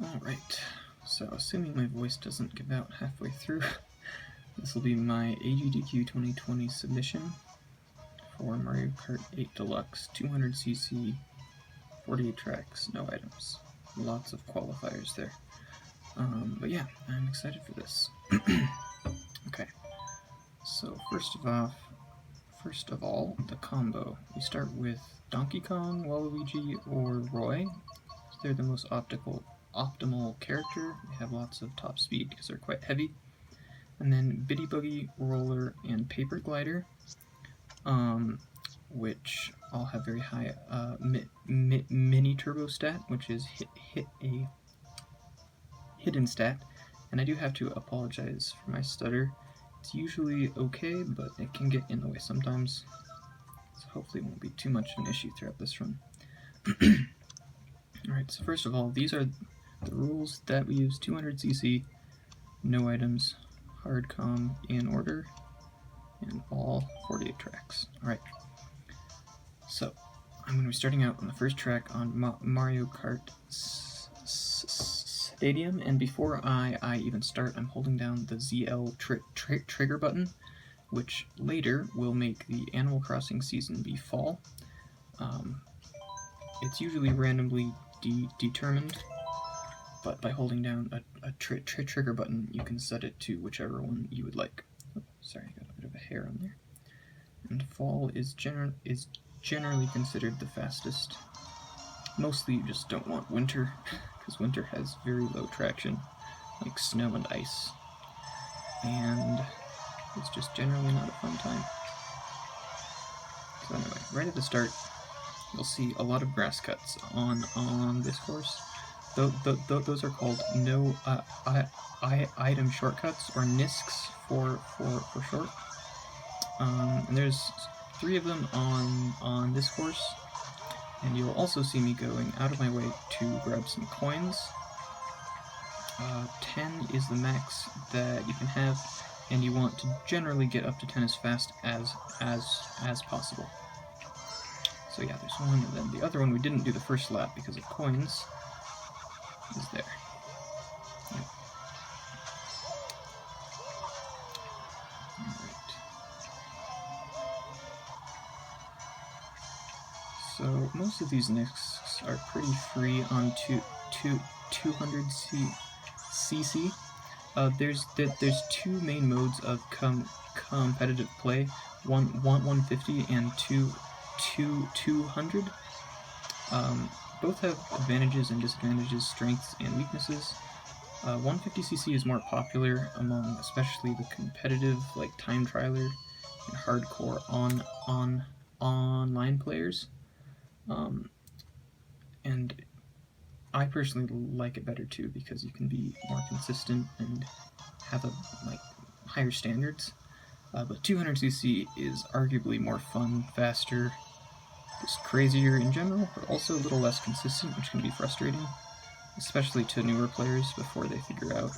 Alright, so assuming my voice doesn't give out halfway through, this will be my AGDQ 2020 submission for Mario Kart 8 Deluxe, 200cc, 48 tracks, no items. Lots of qualifiers there. But yeah, I'm excited for this. Okay, so first of all, the combo. We start with Donkey Kong, Waluigi, or Roy. They're the most optimal character. They have lots of top speed because they're quite heavy. And then Biddy Buggy, Roller, and Paper Glider, which all have very high mini turbo stat, which is a hidden stat. And I do have to apologize for my stutter. It's usually okay, but it can get in the way sometimes. So hopefully it won't be too much of an issue throughout this run. Alright, so first of all, these are the rules that we use. 200cc, no items, hard com in order, and all 48 tracks. Alright, so I'm going to be starting out on the first track on Mario Kart Stadium, and before I even start, I'm holding down the ZL trigger button, which later will make the Animal Crossing season be fall. It's usually randomly determined, but by holding down a trigger button, you can set it to whichever one you would like. Oh, sorry, I got a bit of a hair on there. And fall is generally considered the fastest. Mostly you just don't want winter, because winter has very low traction, like snow and ice. And it's just generally not a fun time. So anyway, right at the start, you'll see a lot of grass cuts on this course. Those are called no item shortcuts, or NISCs for short. And there's 3 of them on this course, and you'll also see me going out of my way to grab some coins. 10 is the max that you can have, and you want to generally get up to 10 as fast as possible. So yeah, there's one, and then the other one we didn't do the first lap because of coins is there. Yep. Alright. So most of these NISCs are pretty free on 200cc. There's 2 main modes of competitive play, 150 and 200. Both have advantages and disadvantages, strengths and weaknesses. 150cc is more popular among especially the competitive, like time trialer and hardcore online players. And I personally like it better too, because you can be more consistent and have higher standards. But 200cc is arguably more fun, faster, just crazier in general, but also a little less consistent, which can be frustrating, especially to newer players before they figure out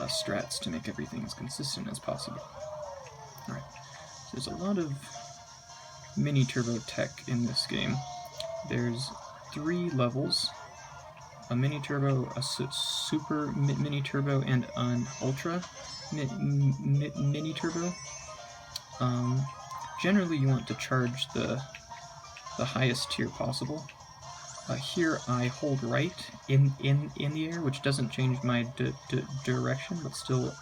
strats to make everything as consistent as possible. Alright, so there's a lot of mini turbo tech in this game. There's 3 levels: a mini turbo, a super mini turbo, and an ultra mini turbo. Generally you want to charge the highest tier possible. Here I hold right in the air, which doesn't change my direction, but still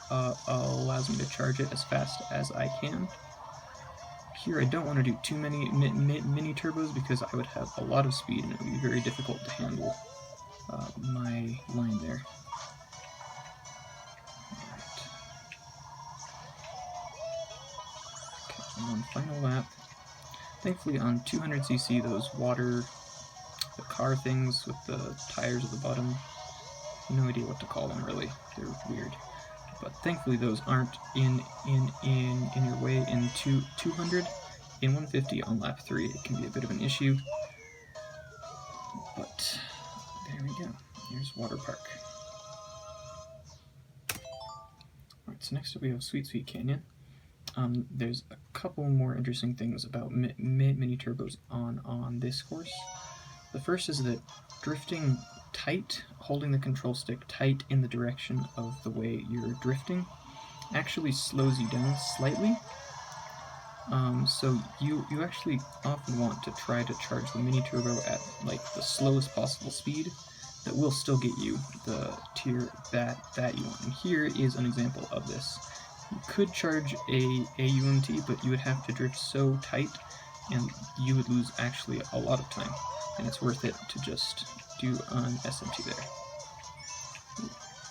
allows me to charge it as fast as I can. Here I don't want to do too many mini turbos, because I would have a lot of speed and it would be very difficult to handle my line there. Alright. Okay, and on final lap. Thankfully on 200cc, those the car things with the tires at the bottom, no idea what to call them really, they're weird. But thankfully those aren't in your way in 200. In 150 on lap 3 it can be a bit of an issue. But there we go, here's Water Park. Alright, so next up we have Sweet Sweet Canyon. There's a couple more interesting things about mini turbos on this course. The first is that drifting tight holding the control stick tight in the direction of the way you're drifting actually slows you down slightly. So you actually often want to try to charge the mini turbo at like the slowest possible speed that will still get you the tier that you want. And here is an example of this. You could charge a UMT, but you would have to drift so tight and you would lose actually a lot of time, and it's worth it to just do an SMT there.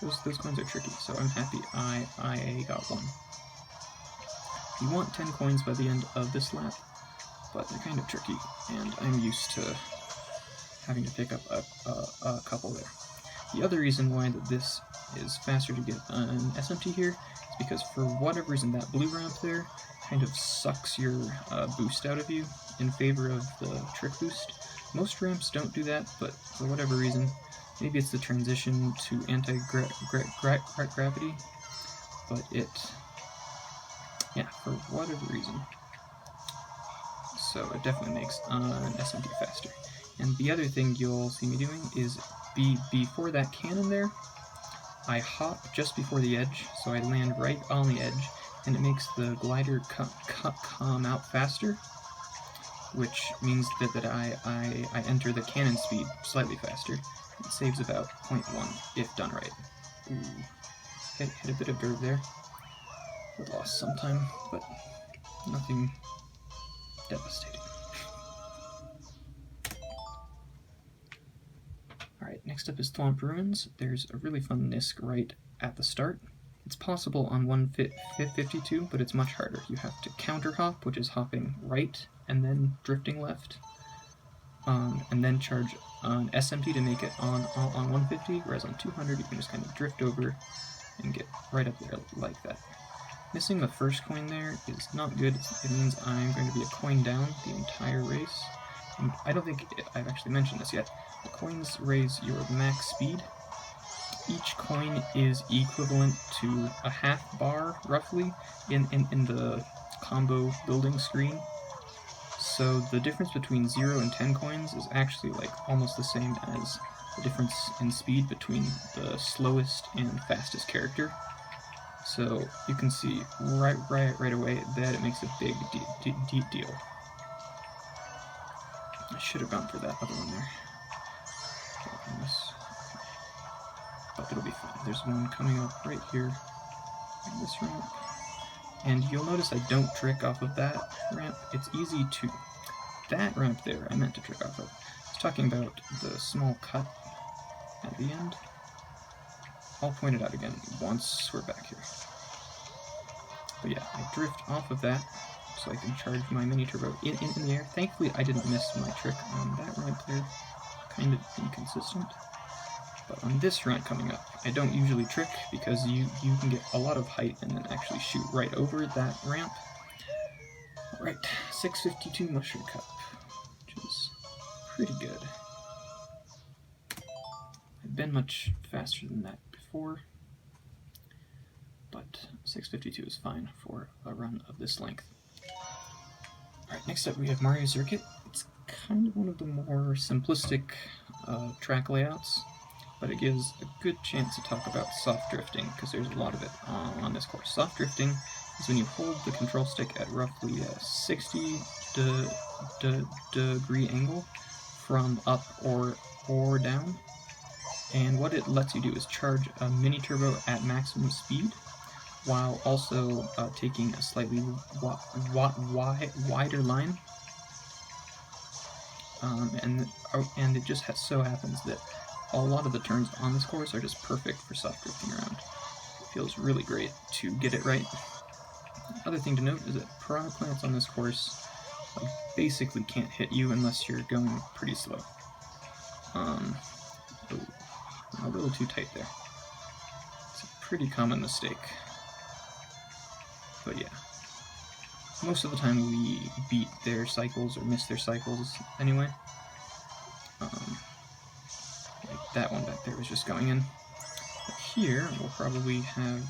Those coins are tricky, so I'm happy I got one. You want 10 coins by the end of this lap, but they're kind of tricky, and I'm used to having to pick up a couple there. The other reason why that this is faster to get an SMT here is because for whatever reason that blue ramp there kind of sucks your boost out of you in favor of the trick boost. Most ramps don't do that, but for whatever reason, maybe it's the transition to anti-gravity, but yeah, for whatever reason. So it definitely makes an SMT faster. And the other thing you'll see me doing is before that cannon there, I hop just before the edge, so I land right on the edge, and it makes the glider come out faster, which means that I enter the cannon speed slightly faster. It saves about 0.1 if done right. Ooh, hit a bit of dirt there. Would lost some time, but nothing devastating. Alright, next up is Thwomp Ruins. There's a really fun Nisk right at the start. It's possible on 152, but it's much harder. You have to counter hop, which is hopping right and then drifting left, and then charge an SMT to make it on 150, whereas on 200 you can just kind of drift over and get right up there like that. Missing the first coin there is not good. It means I'm going to be a coin down the entire race. And I don't think I've actually mentioned this yet. The coins raise your max speed. Each coin is equivalent to a half bar, roughly, in the combo building screen. So the difference between 0 and 10 coins is actually like almost the same as the difference in speed between the slowest and fastest character. So you can see right away that it makes a big deal. I should have gone for that other one there. But it'll be fine. There's one coming up right here in this ramp. And you'll notice I don't trick off of that ramp. It's easy to... That ramp there I meant to trick off of. I was talking about the small cut at the end. I'll point it out again once we're back here. But yeah, I drift off of that so I can charge my mini turbo in the air. Thankfully I didn't miss my trick on that ramp there. Kind of inconsistent. But on this ramp coming up, I don't usually trick because you can get a lot of height and then actually shoot right over that ramp. Alright, 652 Mushroom Cup, which is pretty good. I've been much faster than that before, but 652 is fine for a run of this length. Alright, next up we have Mario Circuit. It's kind of one of the more simplistic track layouts, but it gives a good chance to talk about soft drifting, because there's a lot of it on this course. Soft drifting is when you hold the control stick at roughly a 60 degree angle from up or down, and what it lets you do is charge a mini turbo at maximum speed, while also taking a slightly wider line, and it just so happens that a lot of the turns on this course are just perfect for soft drifting around. It feels really great to get it right. Other thing to note is that piranha plants on this course basically can't hit you unless you're going pretty slow. A little too tight there. It's a pretty common mistake. But yeah, most of the time we beat their cycles or miss their cycles anyway. Like that one back there was just going in. But here we'll probably have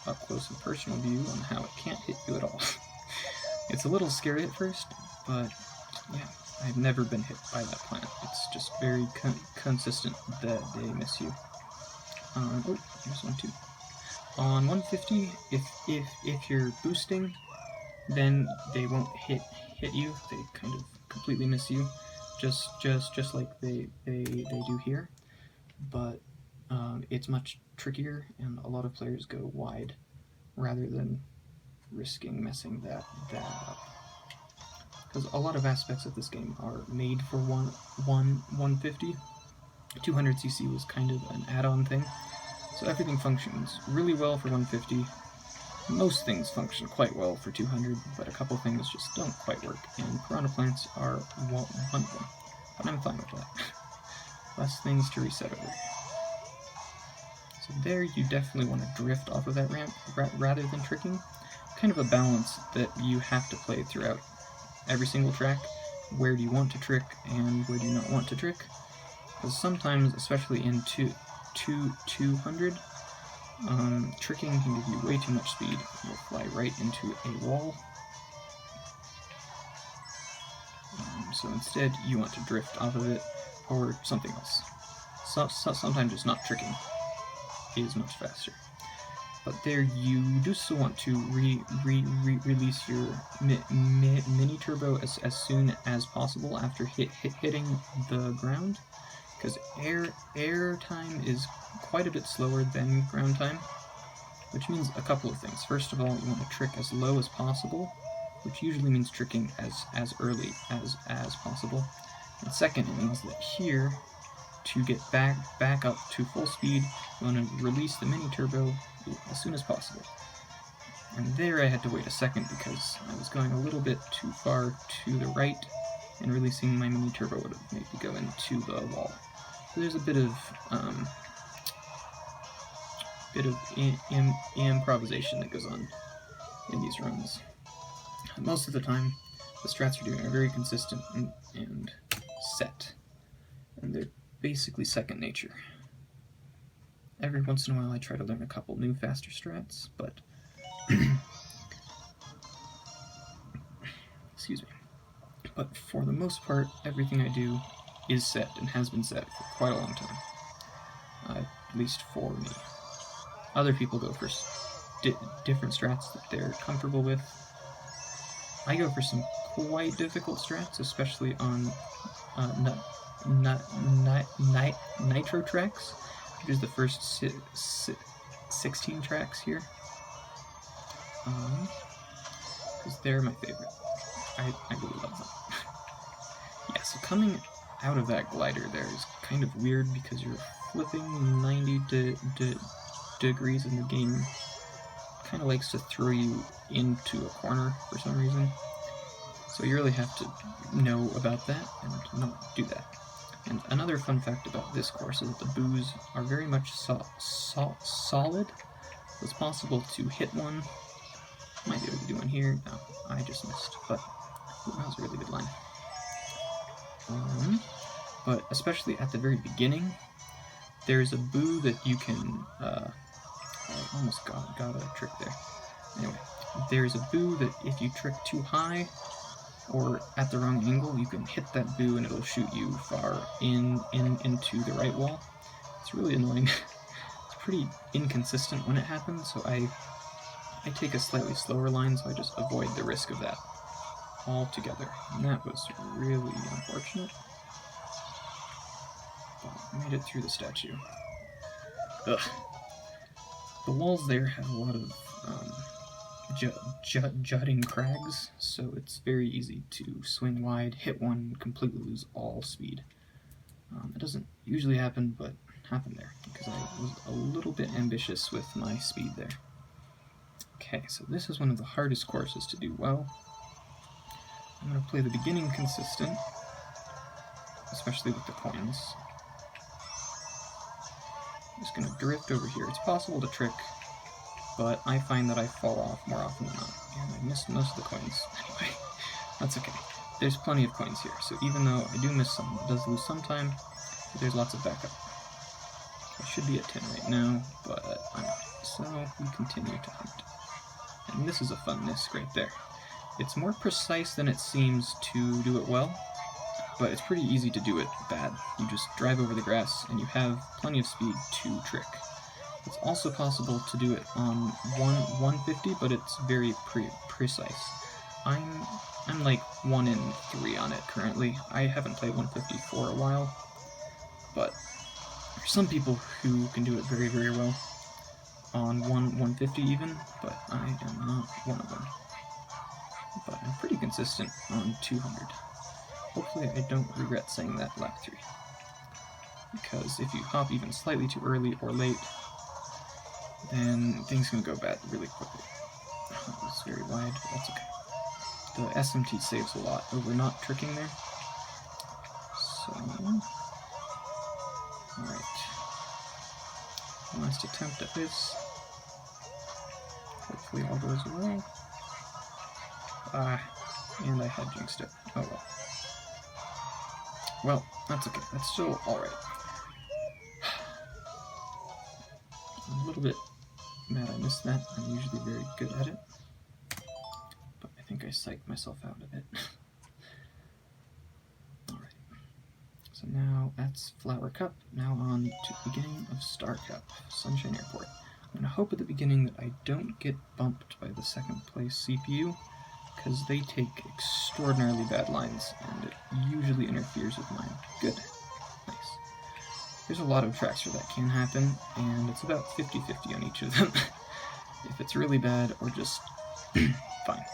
up close and personal view on how it can't hit you at all. It's a little scary at first, but yeah, I've never been hit by that plant. It's just very consistent that they miss you. Oh, here's one too. On 150, if you're boosting, then they won't hit you. They kind of completely miss you, just like they do here. But it's much trickier, and a lot of players go wide rather than risking messing that up. Because a lot of aspects of this game are made for 150. 200cc was kind of an add-on thing. So everything functions really well for 150. Most things function quite well for 200, but a couple things just don't quite work, and piranha plants are one of them. But I'm fine with that. Less things to reset over. So there you definitely want to drift off of that ramp rather than tricking. Kind of a balance that you have to play throughout every single track. Where do you want to trick and where do you not want to trick? Because sometimes, especially in 200, tricking can give you way too much speed. You'll fly right into a wall. So instead, you want to drift off of it or something else. Sometimes just not tricking is much faster. But there you do still want to release your mini turbo as soon as possible after hitting the ground, because air time is quite a bit slower than ground time, which means a couple of things. First of all, you want to trick as low as possible, which usually means tricking as early as possible. And second, it means that here, to get back up to full speed, you want to release the mini turbo as soon as possible. And there I had to wait a second because I was going a little bit too far to the right, and releasing my mini turbo would have made me go into the wall. So there's a bit of improvisation that goes on in these runs. Most of the time, the strats you're doing are very consistent and set, and they're basically second nature. Every once in a while I try to learn a couple new faster strats, but excuse me. But for the most part, everything I do is set and has been set for quite a long time. At least for me. Other people go for different strats that they're comfortable with. I go for some quite difficult strats, especially on nitro tracks. Here's the first 16 tracks here, because they're my favorite. I really love them. Yeah, so coming out of that glider there is kind of weird because you're flipping 90 degrees, and the game kind of likes to throw you into a corner for some reason. So you really have to know about that and not do that. And another fun fact about this course is that the boos are very much solid. It's possible to hit one. Might be able to do one here. No, I just missed. But that was a really good line. But especially at the very beginning, there's a boo that you can... I almost got a trick there. Anyway, there's a boo that if you trick too high or at the wrong angle, you can hit that boo and it'll shoot you far into the right wall. It's really annoying. It's pretty inconsistent when it happens, so I take a slightly slower line, so I just avoid the risk of that altogether. And that was really unfortunate. But I made it through the statue. Ugh. The walls there have a lot of jutting crags, so it's very easy to swing wide, hit one, and completely lose all speed. It doesn't usually happen, but happened there, because I was a little bit ambitious with my speed there. Okay, so this is one of the hardest courses to do well. I'm going to play the beginning consistent, especially with the coins. I'm just going to drift over here. It's possible to trick, but I find that I fall off more often than not, and I missed most of the coins. Anyway, that's okay. There's plenty of coins here, so even though I do miss some, it does lose some time, but there's lots of backup. I should be at 10 right now, but I'm not, so we continue to hunt. And this is a fun disc right there. It's more precise than it seems to do it well, but it's pretty easy to do it bad. You just drive over the grass, and you have plenty of speed to trick. It's also possible to do it on 150, but it's very precise. I'm like 1 in 3 on it currently. I haven't played 150 for a while, but there's some people who can do it very, very well on 150 even, but I am not one of them. But I'm pretty consistent on 200. Hopefully I don't regret saying that lap 3. Because if you hop even slightly too early or late, then things can go bad really quickly. That was very wide, but that's okay. The SMT saves a lot over not tricking there. So, alright. Last attempt at this. Hopefully all goes well. And I had jinxed it. Oh well. Well, that's okay. That's still alright. I'm a little bit mad I missed that. I'm usually very good at it. But I think I psyched myself out a bit. Alright. So now that's Flower Cup. Now on to the beginning of Star Cup, Sunshine Airport. I'm going to hope at the beginning that I don't get bumped by the second place CPU, because they take extraordinarily bad lines, and it usually interferes with mine. Good. Nice. There's a lot of tracks where that can happen, and it's about 50-50 on each of them. If it's really bad or just fine.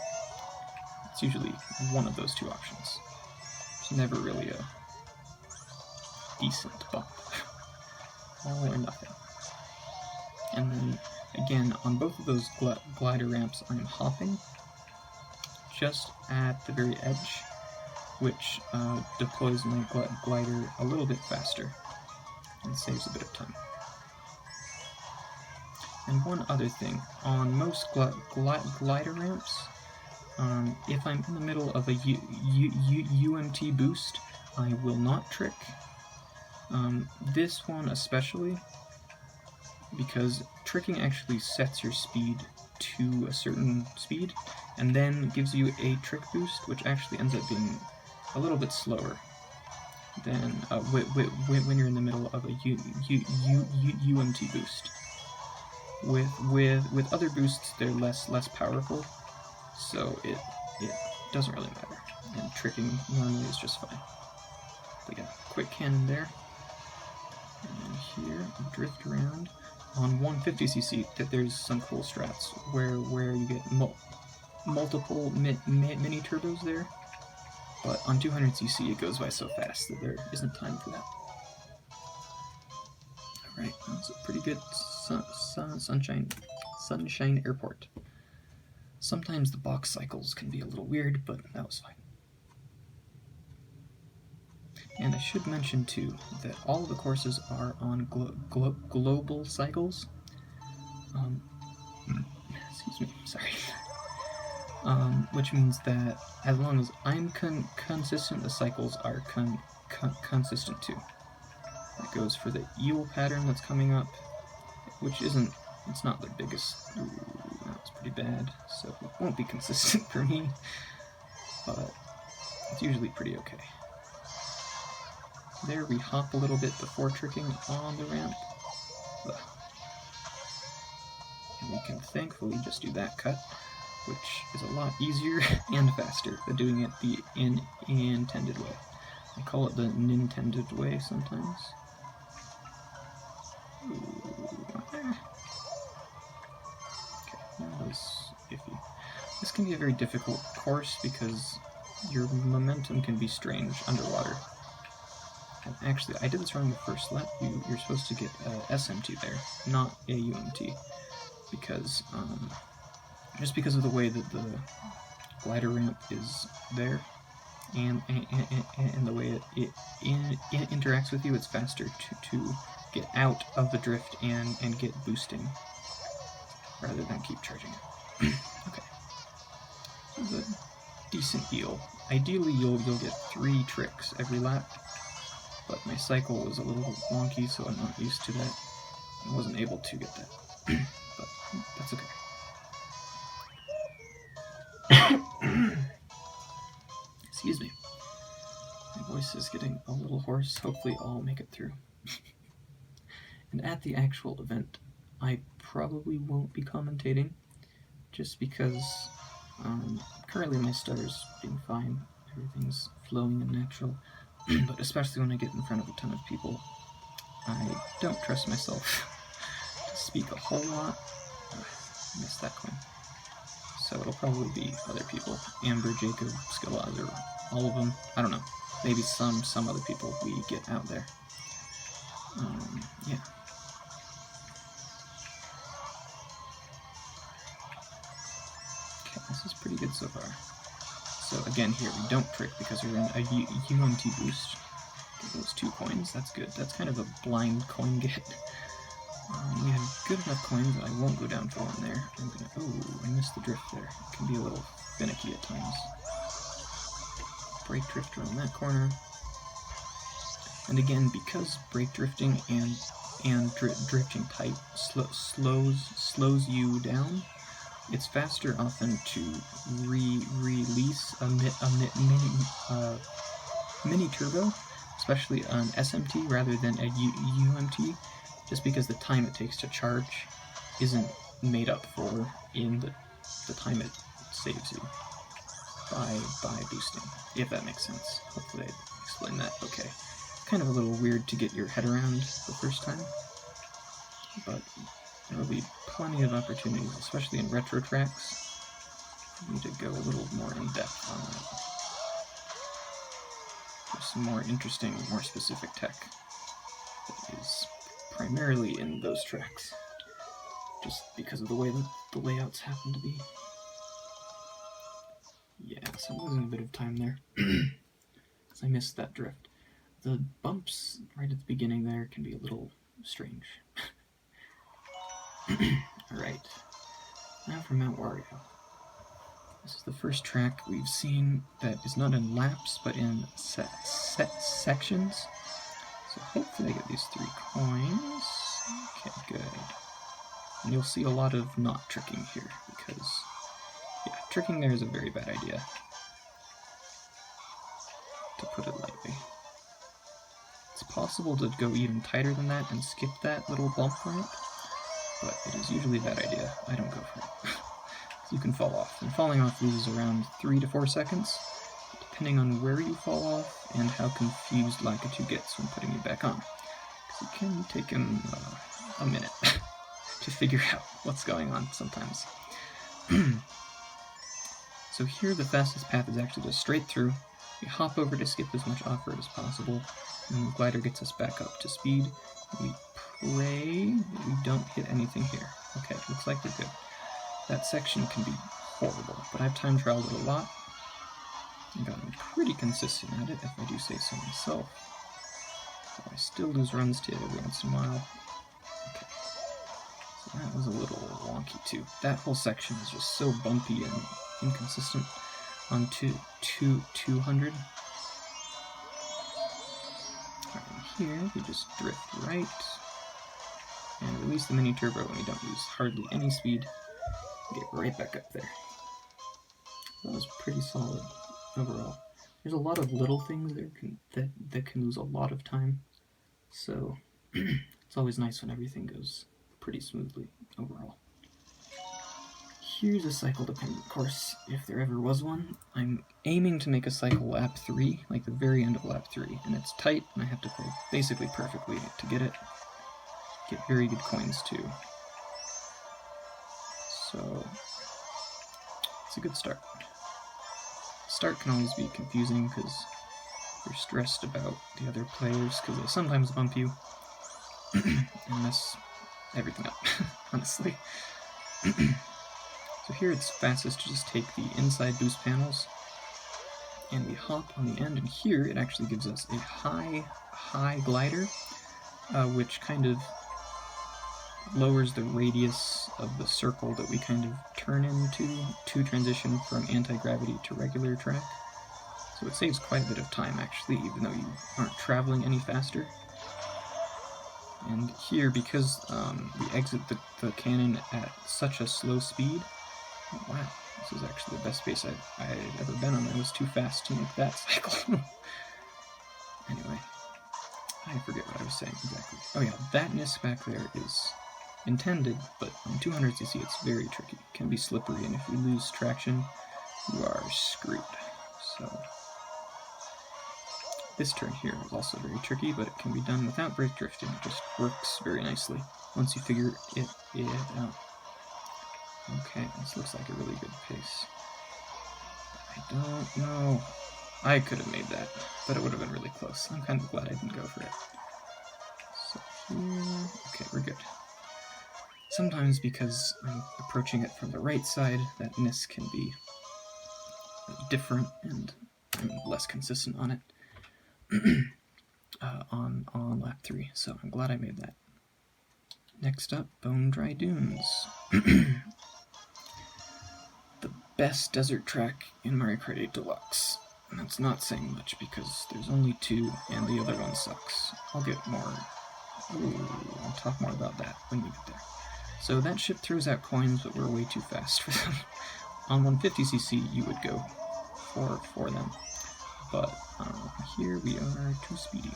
It's usually one of those two options. It's never really a decent bump. All or nothing. And then, again, on both of those glider ramps, I'm hopping just at the very edge, which deploys my glider a little bit faster and saves a bit of time. And one other thing, on most glider ramps, if I'm in the middle of a UMT boost, I will not trick. This one especially, because tricking actually sets your speed to a certain speed, and then gives you a trick boost, which actually ends up being a little bit slower than when you're in the middle of a UMT boost. With other boosts, they're less powerful, so it doesn't really matter, and tricking normally is just fine. But yeah, quick cannon there, and then here, drift around. On 150cc, that there's some cool strats where you get multiple mini turbos there, but on 200cc it goes by so fast that there isn't time for that. Alright, that's a pretty good Sunshine Airport. Sometimes the box cycles can be a little weird, but that was fine. And I should mention too that all of the courses are on global cycles. Excuse me, sorry. Which means that as long as I'm consistent, the cycles are consistent too. That goes for the eel pattern that's coming up, which it's not the biggest. Ooh, that's pretty bad, so it won't be consistent for me, but it's usually pretty okay. There, we hop a little bit before tricking on the ramp. Ugh. And we can thankfully just do that cut, which is a lot easier and faster than doing it the intended way. I call it the Nintended way sometimes. Okay, that was iffy. This can be a very difficult course because your momentum can be strange underwater. And actually, I did this wrong the first lap. You're supposed to get SMT there, not a UMT, because just because of the way that the glider ramp is there, and the way it interacts with you, it's faster to get out of the drift and get boosting rather than keep charging it. Okay, this is a decent eel. Ideally, you'll get 3 tricks every lap. But my cycle was a little wonky, so I'm not used to that. I wasn't able to get that. But that's okay. Excuse me. My voice is getting a little hoarse. Hopefully I'll make it through. And at the actual event, I probably won't be commentating, just because currently my stutter's being fine, everything's flowing and natural, but especially when I get in front of a ton of people, I don't trust myself to speak a whole lot. I missed that coin. So it'll probably be other people, Amber, Jacob, Skilloz, or all of them, I don't know, maybe some other people we get out there. Yeah. Okay, this is pretty good so far. So again here, we don't trick because we're in a UMT boost. Get those 2 coins, that's good. That's kind of a blind coin get. We have good enough coins that I won't go down for one there. I'm gonna, oh, I missed the drift there. It can be a little finicky at times. Brake drift around that corner. And again, because brake drifting and drifting type slows you down, it's faster often to release a mini turbo, especially an SMT rather than a UMT, just because the time it takes to charge isn't made up for in the time it saves you by boosting, if that makes sense. Hopefully I explained that okay. Kind of a little weird to get your head around the first time, but there will be plenty of opportunities, especially in retro tracks, for me to go a little more in depth on that. There's some more interesting, more specific tech that is primarily in those tracks, just because of the way that the layouts happen to be. Yeah, so I'm losing a bit of time there, because I missed that drift. The bumps right at the beginning there can be a little strange. Alright, now for Mount Wario. This is the first track we've seen that is not in laps, but in sections. So hopefully I get these 3 coins. Okay, good. And you'll see a lot of not tricking here, because, yeah, tricking there is a very bad idea, to put it lightly. It's possible to go even tighter than that and skip that little bump ramp, but it is usually a bad idea. I don't go for it. You can fall off, and falling off loses around 3 to 4 seconds, depending on where you fall off and how confused Lakitu gets when putting you back on. Because it can take him a minute to figure out what's going on sometimes. So here the fastest path is actually just straight through. We hop over to skip as much off-road as possible, and the glider gets us back up to speed. We pray that we don't hit anything here. Okay, looks like we're good. That section can be horrible, but I've time traveled it a lot and gotten pretty consistent at it, if I do say so myself. So I still lose runs to it every once in a while. Okay, so that was a little wonky too. That whole section is just so bumpy and inconsistent on 200. And here we just drift right and release the mini turbo when we don't use hardly any speed. Get right back up there. That was pretty solid overall. There's a lot of little things there that can lose a lot of time, so it's always nice when everything goes pretty smoothly overall. Here's a cycle-dependent course, if there ever was one. I'm aiming to make a cycle lap 3, like the very end of lap 3, and it's tight, and I have to play basically perfectly to get it. Get very good coins too. So it's a good start. Start can always be confusing because you're stressed about the other players because they sometimes bump you and mess everything up, honestly. So here it's fastest to just take the inside boost panels and we hop on the end, and here it actually gives us a high glider, which kind of lowers the radius of the circle that we kind of turn into to transition from anti-gravity to regular track. So it saves quite a bit of time actually, even though you aren't traveling any faster. And here, because we exit the cannon at such a slow speed, oh, wow, this is actually the best pace I've ever been on. I was too fast to make that cycle. Anyway, I forget what I was saying exactly. Oh yeah, that miss back there is intended, but on 200cc it's very tricky. It can be slippery, and if you lose traction, you are screwed. So this turn here is also very tricky, but it can be done without brake drifting. It just works very nicely once you figure it out. Okay, this looks like a really good pace. I don't know. I could have made that, but it would have been really close. I'm kind of glad I didn't go for it. So here, okay, we're good. Sometimes because I'm approaching it from the right side, that miss can be different, and I'm less consistent on it on lap 3, so I'm glad I made that. Next up, Bone Dry Dunes. The best desert track in Mario Kart 8 Deluxe. And that's not saying much because there's only 2 and the other one sucks. I'll talk more about that when we get there. So that ship throws out coins, but we're way too fast for them. On 150cc you would go for them, but here we are too speedy.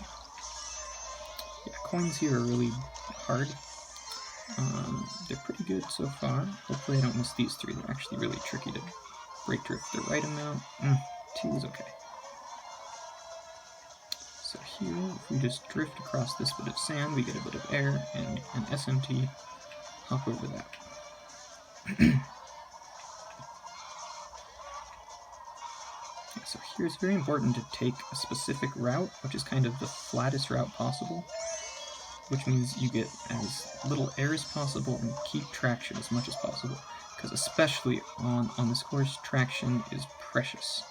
Yeah, coins here are really hard. They're pretty good so far. Hopefully I don't miss these 3. They're actually really tricky to brake drift the right amount. 2 is okay. So here, if we just drift across this bit of sand, we get a bit of air and an SMT. Hop over that. So here it's very important to take a specific route, which is kind of the flattest route possible, which means you get as little air as possible and keep traction as much as possible, because especially on this course, traction is precious.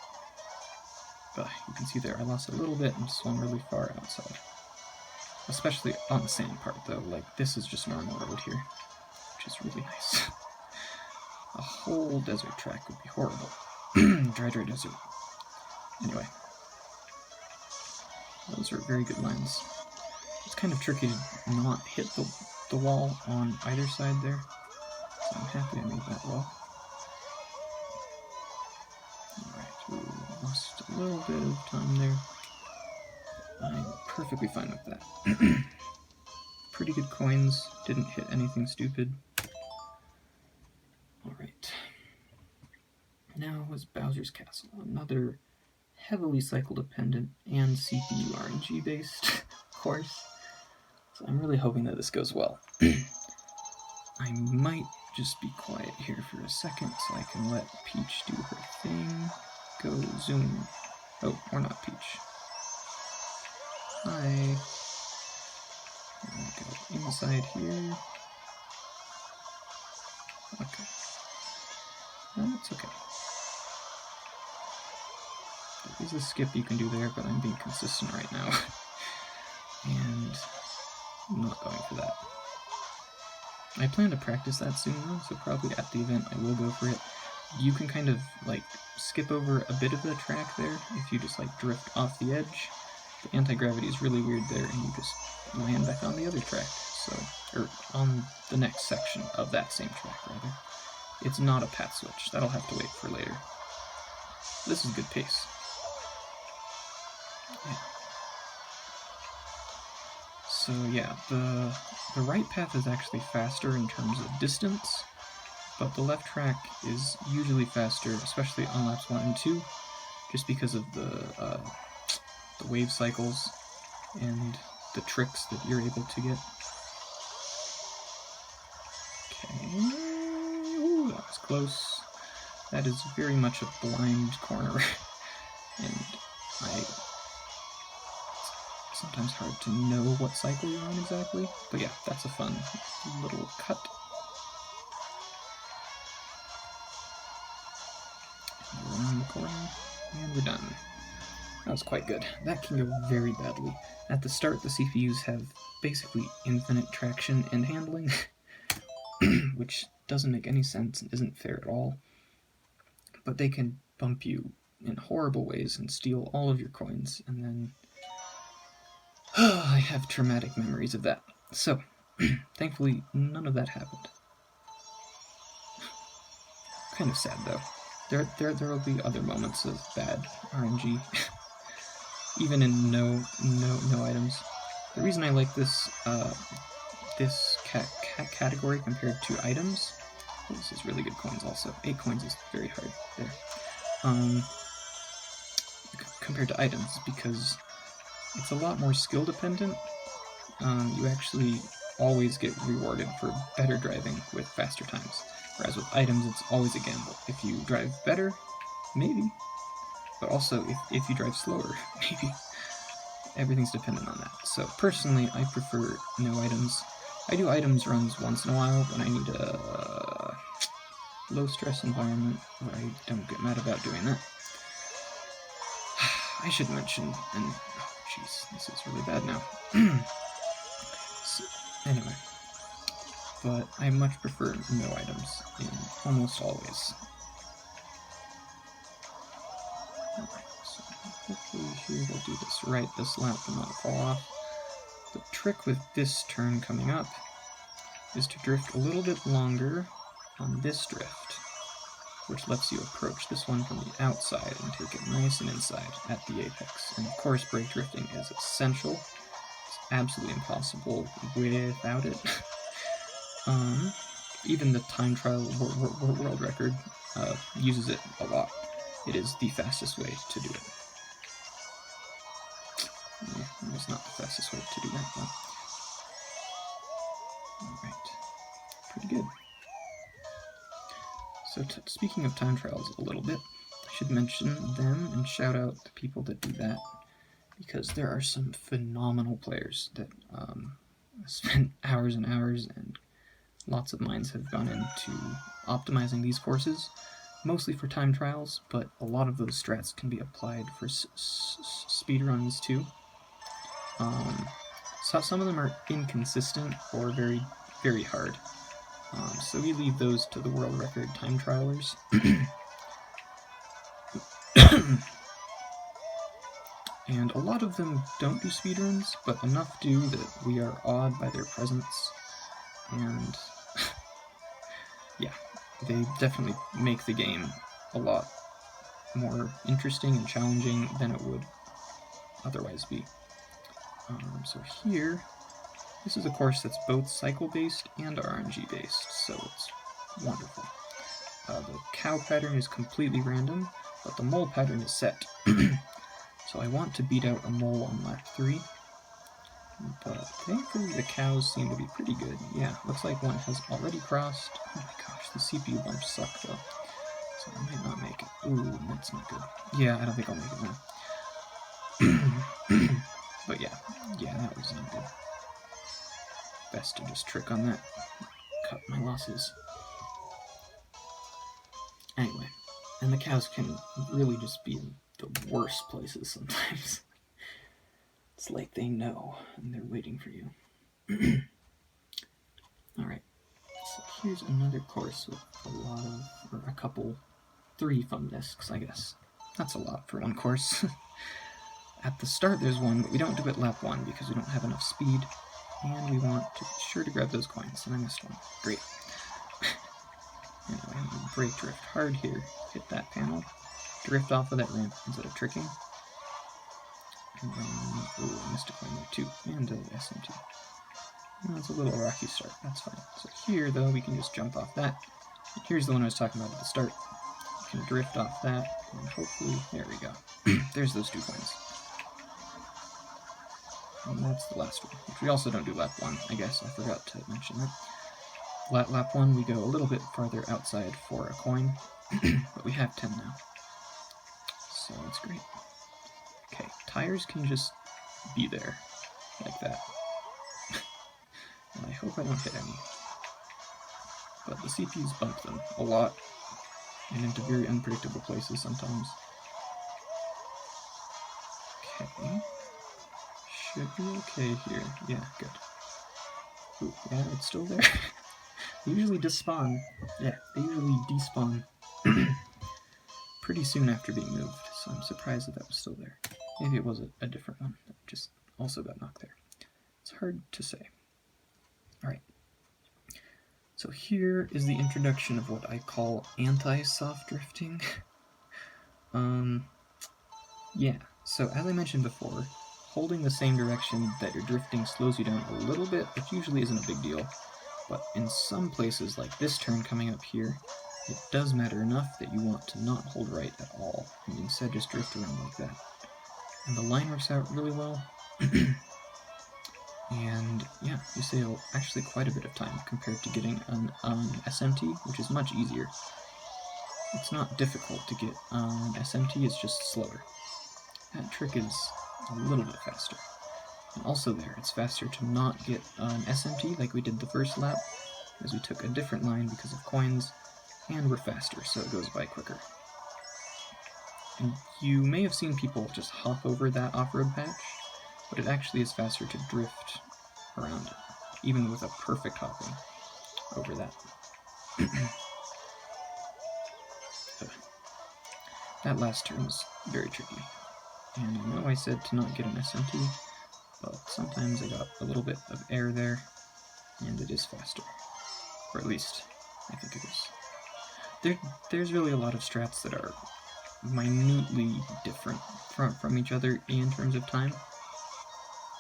But you can see there, I lost a little bit and swung really far outside. Especially on the sand part, though. Like, this is just normal road here, which is really nice. A whole desert track would be horrible. Dry desert. Anyway. Those are very good lines. It's kind of tricky to not hit the wall on either side there. So I'm happy I made that well. Alright, lost a little bit of time there. I'm perfectly fine with that. Pretty good coins, didn't hit anything stupid. Alright. Now was Bowser's Castle, another heavily cycle-dependent and CPU RNG based course. So I'm really hoping that this goes well. I might just be quiet here for a second so I can let Peach do her thing. Go zoom. Oh, or not Peach. Hi. Go inside here. Okay. That's okay. There is a skip you can do there, but I'm being consistent right now. And I'm not going for that. I plan to practice that soon though, so probably at the event I will go for it. You can kind of like skip over a bit of the track there if you just like drift off the edge. The anti-gravity is really weird there, and you just land back on the other track, so, or on the next section of that same track, rather. It's not a path switch. That'll have to wait for later. This is good pace. Yeah. So yeah, the right path is actually faster in terms of distance, but the left track is usually faster, especially on laps 1 and 2, just because of the wave cycles and the tricks that you're able to get. Okay, ooh, that was close. That is very much a blind corner, and it's sometimes hard to know what cycle you're on exactly, but yeah, that's a fun little cut. Around the corner, and we're done. That was quite good. That can go very badly. At the start, the CPUs have basically infinite traction and handling, which doesn't make any sense and isn't fair at all. But they can bump you in horrible ways and steal all of your coins, and then I have traumatic memories of that. So, thankfully, none of that happened. Kind of sad, though. There will be other moments of bad RNG, even in no items. The reason I like this category compared to items. Oh, this is really good coins also. 8 coins is very hard there. Compared to items, because it's a lot more skill dependent. You actually always get rewarded for better driving with faster times. Whereas with items, it's always a gamble. If you drive better, maybe. But also, if you drive slower, maybe. Everything's dependent on that. So personally, I prefer no items. I do items runs once in a while when I need a low stress environment where I don't get mad about doing that. I should mention, and oh jeez, this is really bad now. So, anyway, but I much prefer no items in almost always. Alright, so hopefully here we'll do this right this lap and not fall off. The trick with this turn coming up is to drift a little bit longer on this drift, which lets you approach this one from the outside and take it nice and inside at the apex. And of course, brake drifting is essential. It's absolutely impossible without it. Even the time trial world record uses it a lot. It is the fastest way to do it. No, it's not the fastest way to do that, though. Alright. Pretty good. So speaking of time trials a little bit, I should mention them and shout out the people that do that, because there are some phenomenal players that spend hours and hours, and lots of minds have gone into optimizing these courses, mostly for time trials, but a lot of those strats can be applied for speedruns too. So some of them are inconsistent or very, very hard. So we leave those to the world record time trialers. And a lot of them don't do speedruns, but enough do that we are awed by their presence. And yeah, they definitely make the game a lot more interesting and challenging than it would otherwise be. So here, this is a course that's both cycle-based and RNG-based, so it's wonderful. The cow pattern is completely random, but the mole pattern is set. So I want to beat out a mole on lap 3, but thankfully the cows seem to be pretty good. Yeah, looks like one has already crossed. Oh my gosh, the CPU bumps suck though, so I might not make it. Ooh, that's not good. Yeah, I don't think I'll make it now. But yeah, that was not good. Best to just trick on that. Cut my losses. Anyway, and the cows can really just be in the worst places sometimes. It's like they know, and they're waiting for you. Alright, so here's another course with a lot of, or a couple, 3 fun discs, I guess. That's a lot for one course. At the start there's one, but we don't do it lap 1 because we don't have enough speed, and we want to be sure to grab those coins, and I missed one. Great. Anyway, I'm going to brake drift hard here, hit that panel, drift off of that ramp instead of tricking, and then, ooh, I missed a coin there too, and SM2. Well, it's a little rocky start, that's fine. So here, though, we can just jump off that. And here's the one I was talking about at the start. You can drift off that, and hopefully, there we go. There's those 2 coins. And that's the last one, which we also don't do lap 1, I guess. I forgot to mention that. Lap 1, we go a little bit farther outside for a coin, but we have 10 now. So it's great. Okay, tires can just be there, like that. And I hope I don't hit any. But the CPUs bump them a lot, and into very unpredictable places sometimes. Okay. Should be okay here. Yeah, good. Ooh, yeah, it's still there. They usually despawn. Yeah, they usually despawn pretty soon after being moved, so I'm surprised that was still there. Maybe it was a different one that just also got knocked there. It's hard to say. Alright. So here is the introduction of what I call anti-soft drifting. Yeah, so as I mentioned before, holding the same direction that you're drifting slows you down a little bit, which usually isn't a big deal. But in some places, like this turn coming up here, it does matter enough that you want to not hold right at all, and instead just drift around like that. And the line works out really well. And yeah, you save actually quite a bit of time compared to getting an SMT, which is much easier. It's not difficult to get an SMT, it's just slower. That trick is a little bit faster. And also there, it's faster to not get an SMT like we did the first lap, as we took a different line because of coins, and we're faster, so it goes by quicker. And you may have seen people just hop over that off-road patch, but it actually is faster to drift around it, even with a perfect hopping over that. That last turn was very tricky, and I know I said to not get an SMT, but sometimes I got a little bit of air there, and it is faster. Or at least, I think it is. There's really a lot of strats that are minutely different from each other in terms of time,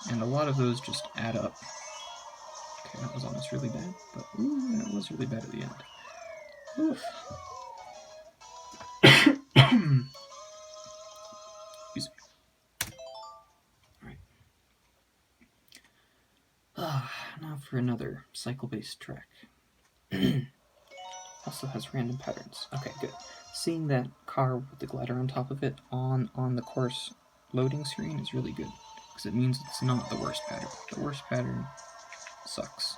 and a lot of those just add up. Okay, that was almost really bad, but ooh, that was really bad at the end. Oof. Excuse me. Alright. Now for another cycle-based track. Also has random patterns. Okay, good. Seeing that car with the glider on top of it on the course loading screen is really good, because it means it's not the worst pattern. The worst pattern sucks.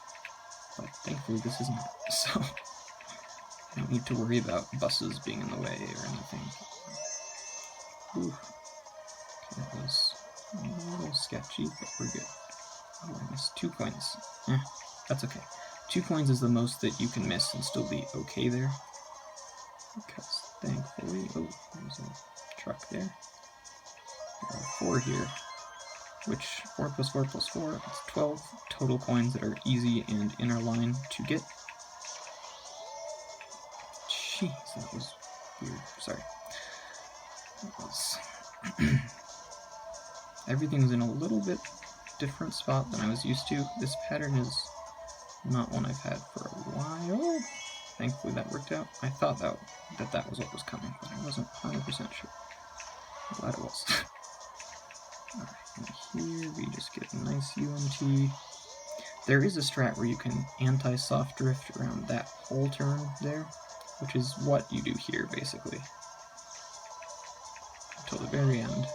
But thankfully this isn't it, so I don't need to worry about buses being in the way or anything. Ooh. Okay, that was a little sketchy, but we're good. Oh, I missed 2 coins. That's okay. 2 coins is the most that you can miss and still be okay there. Because thankfully, oh, there's a truck there. There are 4 here, which 4 plus 4 plus 4 is 12 total coins that are easy and in our line to get. Jeez, that was weird. Sorry. That was everything's in a little bit different spot than I was used to. This pattern is not one I've had for a while. Thankfully that worked out. I thought that was what was coming, but I wasn't 100% sure. I'm glad it was. Alright, and here we just get a nice UMT. There is a strat where you can anti-soft drift around that whole turn there, which is what you do here, basically. Until the very end.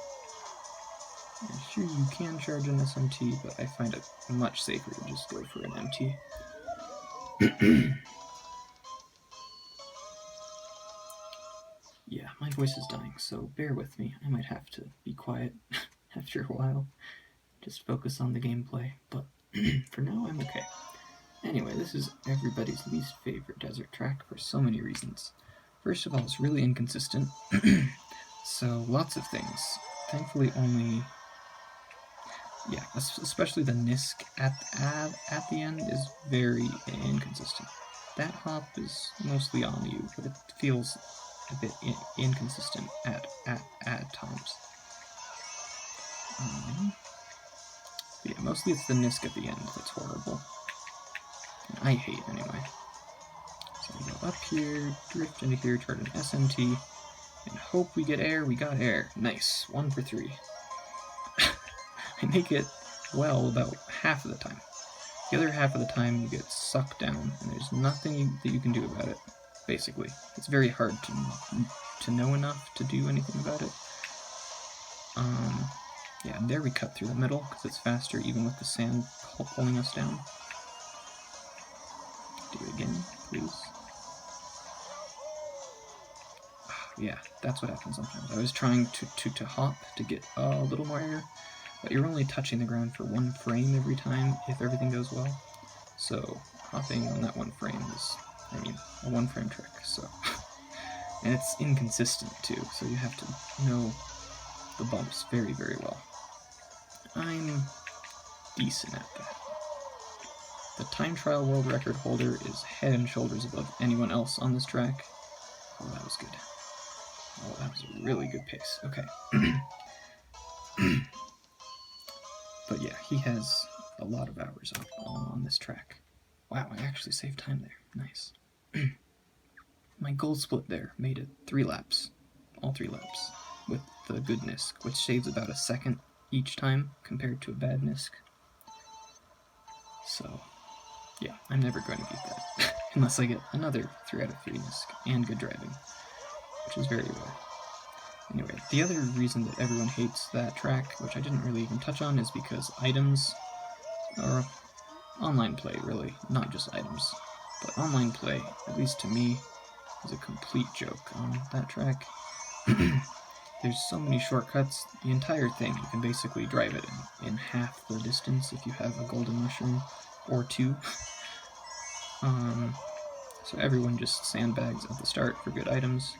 And sure, you can charge an SMT, but I find it much safer to just go for an MT. Yeah, my voice is dying, so bear with me. I might have to be quiet after a while. Just focus on the gameplay, but for now I'm okay. Anyway, this is everybody's least favorite desert track for so many reasons. First of all, it's really inconsistent, so lots of things. Thankfully only... Yeah, especially the NISC at the end is very inconsistent. That hop is mostly on you, but it feels a bit inconsistent at times. Yeah, mostly it's the NISC at the end that's horrible. And I hate anyway. So we go up here, drift into here, charge an SMT, and hope we get air. We got air. Nice. 1 for 3. I make it well about half of the time. The other half of the time you get sucked down, and there's nothing that you can do about it, basically. It's very hard to know enough to do anything about it. Yeah, and there we cut through the middle, because it's faster even with the sand pulling us down. Do it again, please. Yeah, that's what happens sometimes. I was trying to hop to get a little more air, but you're only touching the ground for 1 frame every time if everything goes well. So hopping on that 1 frame is, I mean, a 1 frame trick, so. And it's inconsistent too, so you have to know the bumps very, very well. I'm decent at that. The time trial world record holder is head and shoulders above anyone else on this track. Oh, that was good. Oh, that was a really good pace. Okay. But yeah, he has a lot of hours on this track. Wow, I actually saved time there. Nice. My goal split there made it 3 laps. All 3 laps. With the good Nisk, which saves about a second each time compared to a bad Nisk. So, yeah, I'm never going to beat that. Unless I get another 3 out of 3 Nisk and good driving, which is very rare. Anyway, the other reason that everyone hates that track, which I didn't really even touch on, is because items, or online play really, not just items, but online play, at least to me, is a complete joke on that track. There's so many shortcuts, the entire thing, you can basically drive it in half the distance if you have a golden mushroom, or 2. So everyone just sandbags at the start for good items,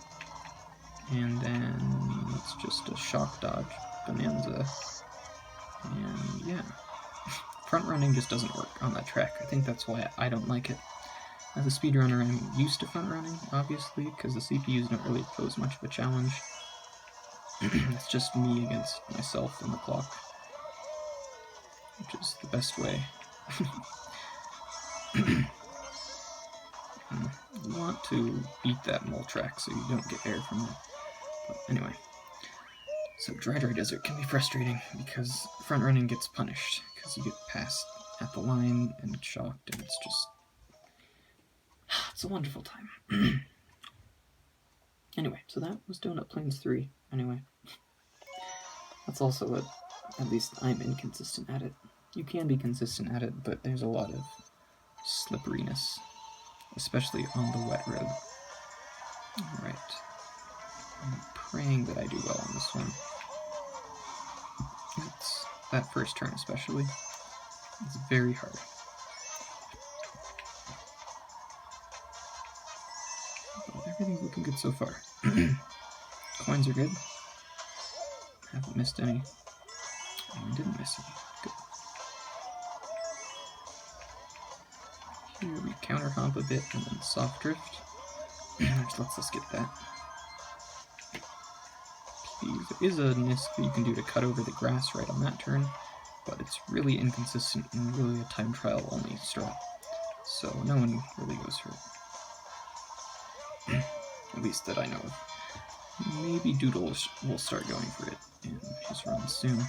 and then it's just a shock dodge bonanza, and yeah. Front running just doesn't work on that track. I think that's why I don't like it. As a speedrunner, I'm used to front running, obviously, because the CPUs don't really pose much of a challenge. It's just me against myself and the clock, which is the best way. You want to beat that mole track so you don't get air from it. But anyway, so Dry Desert can be frustrating because front running gets punished because you get passed at the line and shocked, and it's just... it's a wonderful time. Anyway, so that was Donut Plains 3. Anyway, that's also what, at least I'm inconsistent at it. You can be consistent at it, but there's a lot of slipperiness, especially on the wet road. Alright. I'm praying that I do well on this one. It's that first turn especially. It's very hard. But everything's looking good so far. Coins are good. Haven't missed any. And didn't miss any. Good. Here we counter hump a bit and then soft drift. Which lets us get that. There is a Nisk that you can do to cut over the grass right on that turn, but it's really inconsistent and really a time trial only strat, so no one really goes for it. At least that I know of. Maybe Doodle will start going for it in his run soon.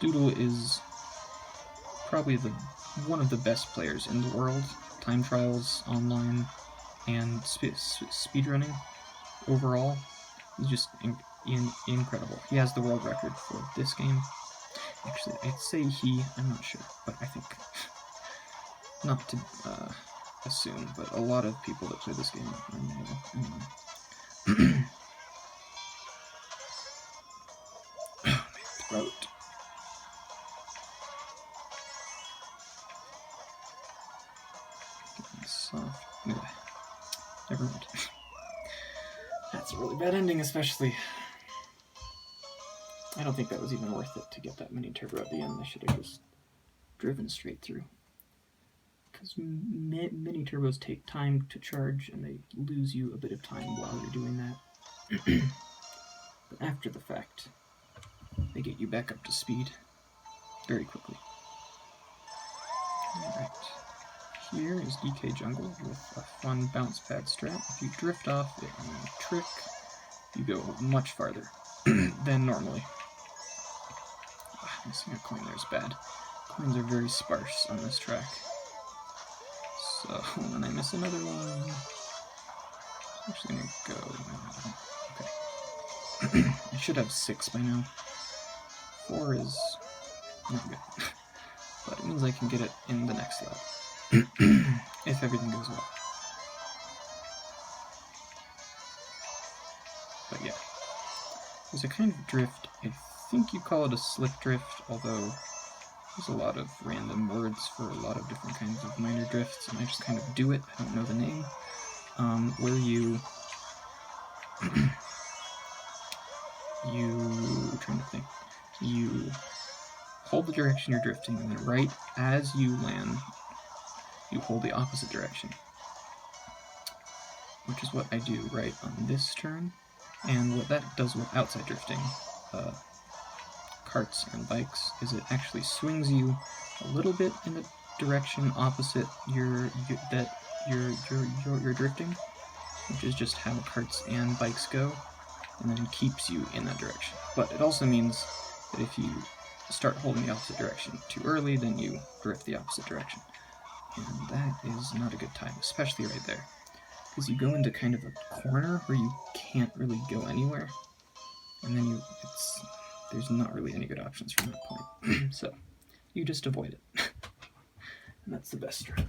Doodle is probably one of the best players in the world. Time trials, online, and speedrunning overall. He's just incredible. He has the world record for this game. Actually, I'd say he, I'm not sure, but I think, not to assume, but a lot of people that play this game are male. Anyway. Oh, my throat. Soft. Never mind. That's a really bad ending, especially. I don't think that was even worth it to get that mini turbo at the end. They should have just driven straight through. Because mini turbos take time to charge, and they lose you a bit of time while you're doing that. But after the fact, they get you back up to speed very quickly. Alright. Here is DK Jungle with a fun bounce pad strat. If you drift off it on a trick, you go much farther than normally. Missing a coin there is bad. Coins are very sparse on this track. So when I miss another one, I'm actually gonna go. Okay. I should have 6 by now. 4 is not good. But it means I can get it in the next lap. If everything goes well. But yeah. There's a kind of drift, I think you call it a slick drift, although there's a lot of random words for a lot of different kinds of minor drifts, and I just kind of do it, I don't know the name, where you hold the direction you're drifting, and then right as you land, you hold the opposite direction, which is what I do right on this turn, and what that does with outside drifting, karts and bikes, is it actually swings you a little bit in the direction opposite you're drifting, which is just how karts and bikes go, and then keeps you in that direction. But it also means that if you start holding the opposite direction too early, then you drift the opposite direction. And that is not a good time, especially right there. Because you go into kind of a corner where you can't really go anywhere, and then there's not really any good options from that point. So you just avoid it. And that's the best strat.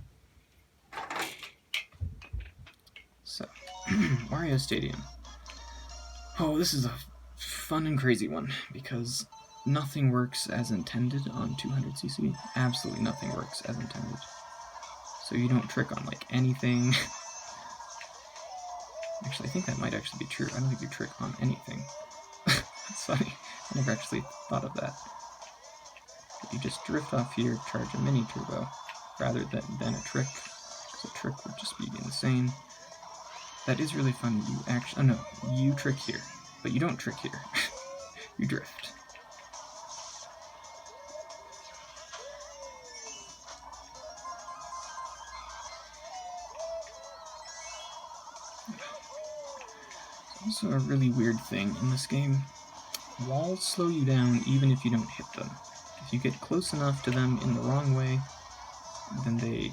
So, Mario Stadium. Oh, this is a fun and crazy one, because nothing works as intended on 200cc. Absolutely nothing works as intended. So you don't trick on, like, anything. Actually, I think that might actually be true. I don't think you trick on anything. That's funny. I never actually thought of that. But you just drift off here, charge a mini turbo, rather than a trick, because a trick would just be insane. That is really fun. You actually... Oh no, you trick here, but you don't trick here. You drift. Also a really weird thing in this game. Walls slow you down even if you don't hit them. If you get close enough to them in the wrong way, then they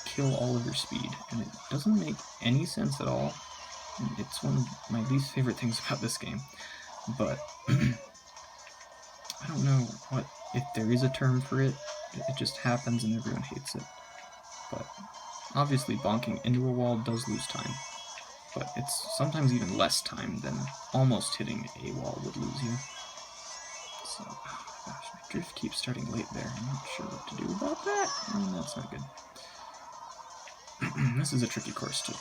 kill all of your speed, and it doesn't make any sense at all. It's one of my least favorite things about this game, but I don't know if there is a term for it. It just happens and everyone hates it. But obviously bonking into a wall does lose time, but it's sometimes even less time than almost hitting a wall would lose you. So, oh my gosh, my drift keeps starting late there. I'm not sure what to do about that. That's not good. This is a tricky course to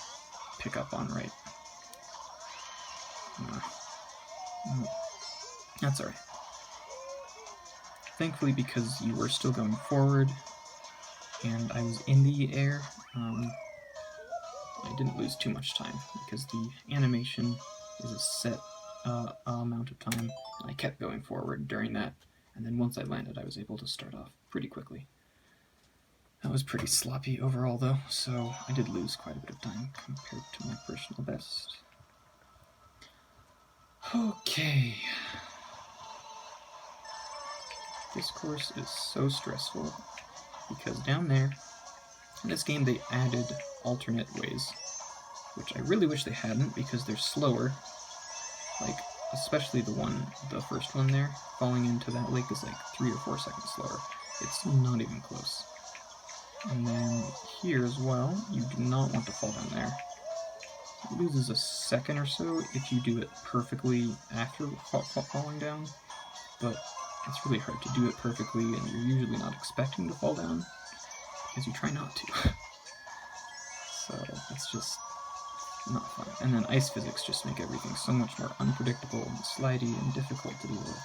pick up on, right? That's alright. Thankfully, because you were still going forward, and I was in the air, I didn't lose too much time, because the animation is a set amount of time, and I kept going forward during that, and then once I landed, I was able to start off pretty quickly. That was pretty sloppy overall, though, so I did lose quite a bit of time compared to my personal best. Okay. This course is so stressful, because down there, in this game they added alternate ways, which I really wish they hadn't, because they're slower. Like, especially the first one there, falling into that lake is like 3 or 4 seconds slower. It's not even close. And then here as well, you do not want to fall down there. It loses a second or so if you do it perfectly after falling down, but it's really hard to do it perfectly, and you're usually not expecting to fall down, because you try not to. So it's just not fun. And then ice physics just make everything so much more unpredictable and slidey and difficult to deal with.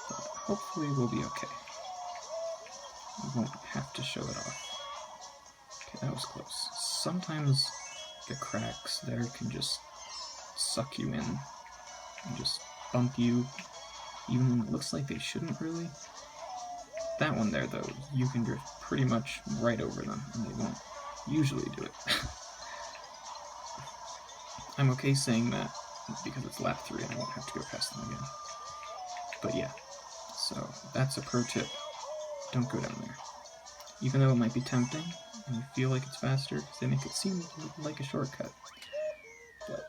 But hopefully we'll be okay. We won't have to show it off. Okay, that was close. Sometimes the cracks there can just suck you in and just bump you, even when it looks like they shouldn't really. That one there, though, you can drift pretty much right over them, and they won't usually do it. I'm okay saying that because it's lap 3 and I won't have to go past them again. But yeah, so that's a pro tip. Don't go down there. Even though it might be tempting, and you feel like it's faster, because they make it seem like a shortcut. But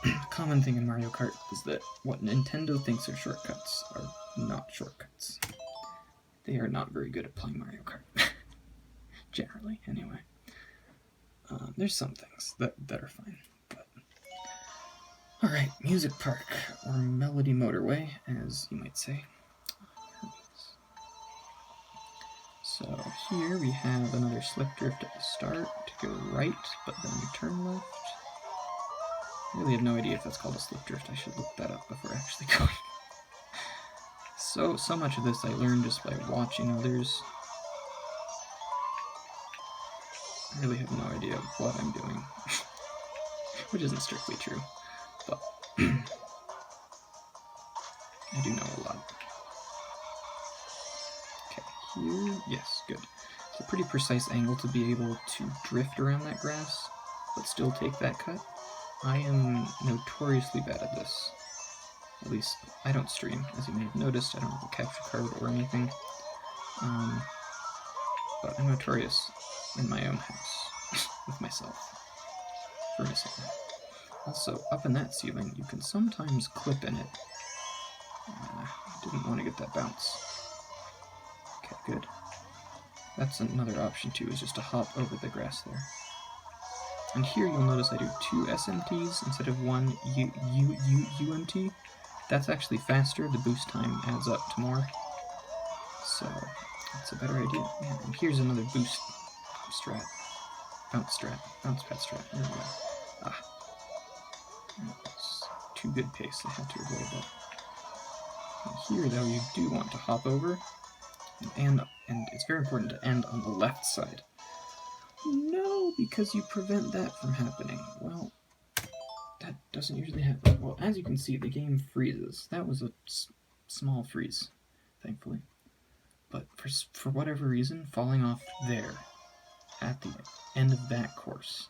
a common thing in Mario Kart is that what Nintendo thinks are shortcuts are not shortcuts. They are not very good at playing Mario Kart. Generally, anyway. There's some things that are fine. But alright, Music Park, or Melody Motorway, as you might say. So here we have another slip drift at the start to go right, but then you turn left. I really have no idea if that's called a slip drift. I should look that up before actually going. So much of this I learned just by watching others. I really have no idea what I'm doing, which isn't strictly true, but I do know a lot. Okay, here, yes, good. pretty precise angle to be able to drift around that grass, but still take that cut. I am notoriously bad at this. At least, I don't stream, as you may have noticed. I don't have a capture card or anything. But I'm notorious in my own house with myself for missing that. Also, up in that ceiling, you can sometimes clip in it. I didn't want to get that bounce. Okay, good. That's another option too, is just to hop over the grass there. And here you'll notice I do 2 SMTs instead of 1 UMT. That's actually faster, the boost time adds up to more. So, that's a better idea. Yeah, and here's another boost strat. Bounce pad strat. There we go. Ah. That's too good pace, I had to avoid that. And here, though, you do want to hop over, and it's very important to end on the left side. No, because you prevent that from happening. Well, that doesn't usually happen. Well, as you can see, the game freezes. That was a small freeze, thankfully. But for whatever reason, falling off there, at the end of that course,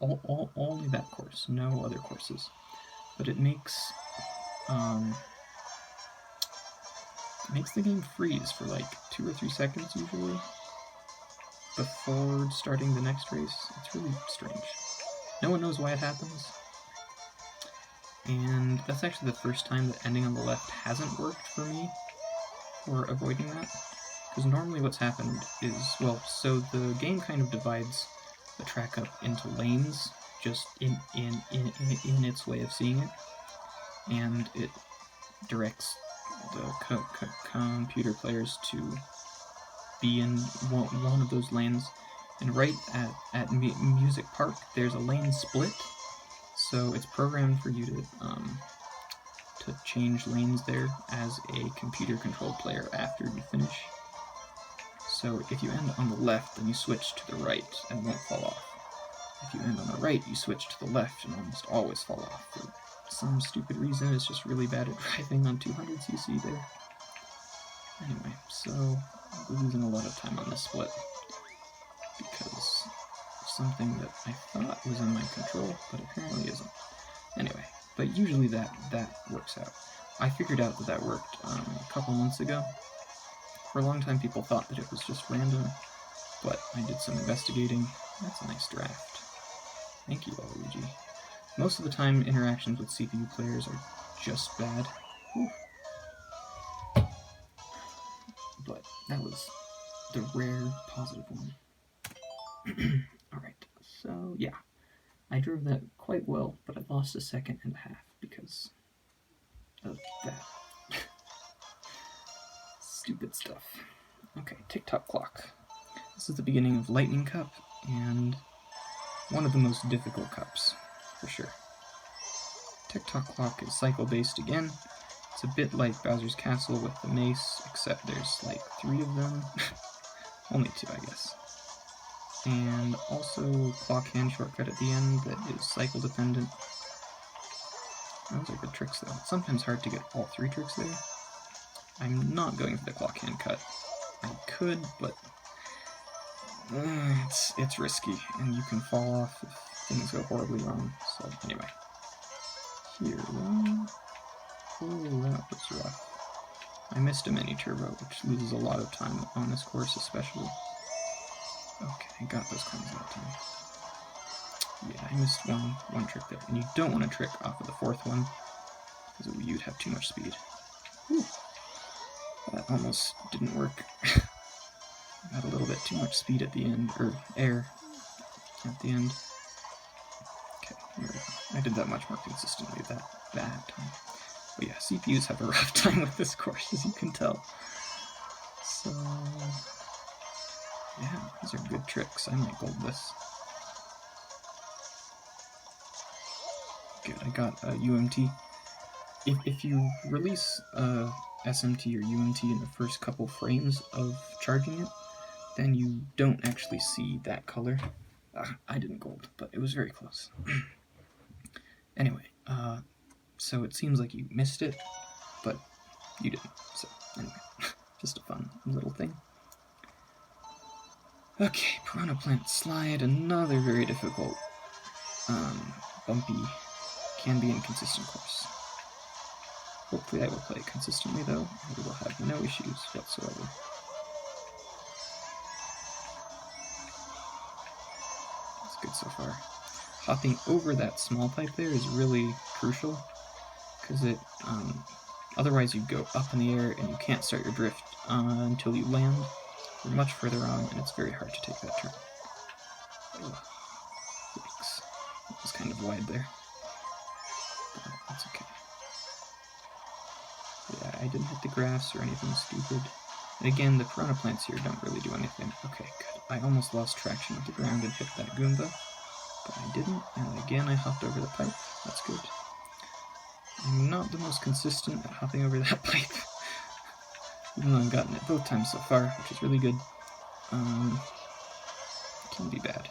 only that course, no other courses, but it makes the game freeze for like 2 or 3 seconds usually before starting the next race. It's really strange. No one knows why it happens, and that's actually the first time that ending on the left hasn't worked for me for avoiding that, because normally what's happened is, well, so the game kind of divides the track up into lanes, just in its way of seeing it, and it directs the computer players to be in one of those lanes. And right at Music Park, there's a lane split, so it's programmed for you to change lanes there as a computer-controlled player after you finish. So if you end on the left, then you switch to the right and won't fall off. If you end on the right, you switch to the left and almost always fall off. For some stupid reason, it's just really bad at driving on 200cc there. Anyway, so I'm losing a lot of time on this split because of something that I thought was in my control, but apparently isn't. Anyway, but usually that works out. I figured out that worked a couple months ago. For a long time, people thought that it was just random, but I did some investigating. That's a nice draft. Thank you, Luigi. Most of the time, interactions with CPU players are just bad. Whew. But that was the rare positive one. Alright, so yeah. I drove that quite well, but I lost 1.5 seconds because of that. Stupid stuff. Okay, TikTok clock. This is the beginning of Lightning Cup, and one of the most difficult cups, for sure. TikTok clock is cycle-based again. It's a bit like Bowser's Castle with the mace, except there's like 3 of them. Only 2, I guess. And also clock hand shortcut at the end that is cycle dependent. Those are good tricks though. It's sometimes hard to get all 3 tricks there. I'm not going for the clock hand cut. I could, but it's risky, and you can fall off if things go horribly wrong. So anyway, here we go. Oh, that was rough. I missed a mini turbo, which loses a lot of time on this course especially. Okay, I got those coins that time. Yeah, I missed one trick there, and you don't want to trick off of the 4th one, because you'd have too much speed. Whew. That almost didn't work. I had a little bit too much speed at the end, or air at the end. Okay, here we go. I did that much more consistently that time. But yeah, CPUs have a rough time with this course, as you can tell. So yeah, these are good tricks. I might gold this. Good, I got a UMT. If you release a SMT or UMT in the first couple frames of charging it, then you don't actually see that color. I didn't gold, but it was very close. Anyway, so it seems like you missed it, but you didn't. So anyway, just a fun little thing. Okay, Piranha Plant Slide, another very difficult, bumpy, can be inconsistent course. Hopefully I will play consistently though, and we will have no issues whatsoever. That's good so far. Hopping over that small pipe there is really crucial, because it, otherwise you go up in the air and you can't start your drift until you land. You're much further on, and it's very hard to take that turn. Ugh. Yikes. It was kind of wide there. But that's okay. Yeah, I didn't hit the grass or anything stupid. And again, the Piranha Plants here don't really do anything. Okay, good. I almost lost traction with the ground and hit that Goomba, but I didn't, and again I hopped over the pipe. That's good. I'm not the most consistent at hopping over that pipe, even though I've gotten it both times so far, which is really good. Can be bad.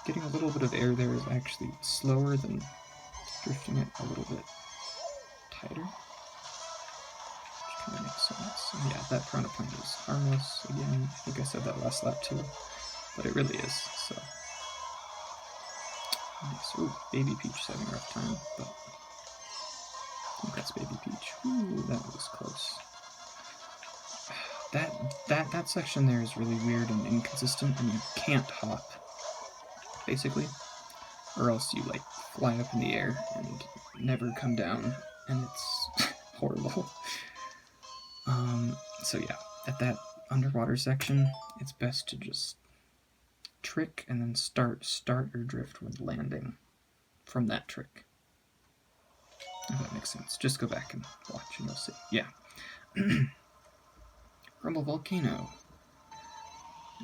Getting a little bit of air there is actually slower than drifting it a little bit tighter, which kind of makes sense. And yeah, that Piranha Plant is harmless. Again, I think I said that last lap too, but it really is, so. Nice. Ooh, Baby Peach is having a rough time, but I think that's Baby Peach. Ooh, that was close. That section there is really weird and inconsistent, and you can't hop, basically, or else you like fly up in the air and never come down, and it's horrible. So yeah, at that underwater section, it's best to just trick and then start your drift with landing from that trick. If that makes sense. Just go back and watch and you'll see. Yeah. Rumble Volcano.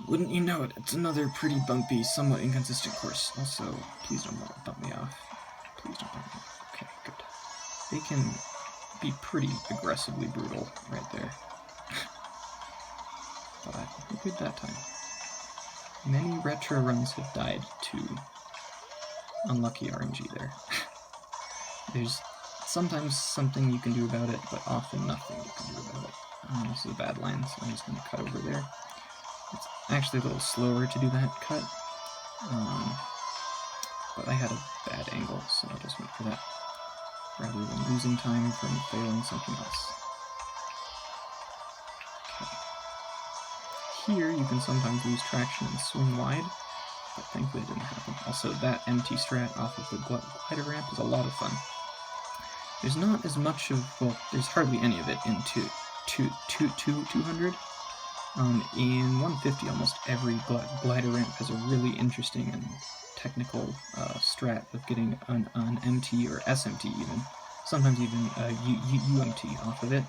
Wouldn't you know it, it's another pretty bumpy, somewhat inconsistent course. Also, please don't bump me off. Please don't bump me off. Okay, good. They can be pretty aggressively brutal right there. But we're good that time. Many retro runs have died to unlucky RNG there. There's sometimes something you can do about it, but often nothing you can do about it. This is a bad line, so I'm just going to cut over there. It's actually a little slower to do that cut, but I had a bad angle, so I just went for that, rather than losing time from failing something else. Okay. Here you can sometimes lose traction and swing wide, but thankfully it didn't happen. Also, that empty strat off of the glider ramp is a lot of fun. There's not as much of, well, there's hardly any of it in 200. In 150, almost every glider ramp has a really interesting and technical strat of getting an MT or SMT even, sometimes even UMT off of it.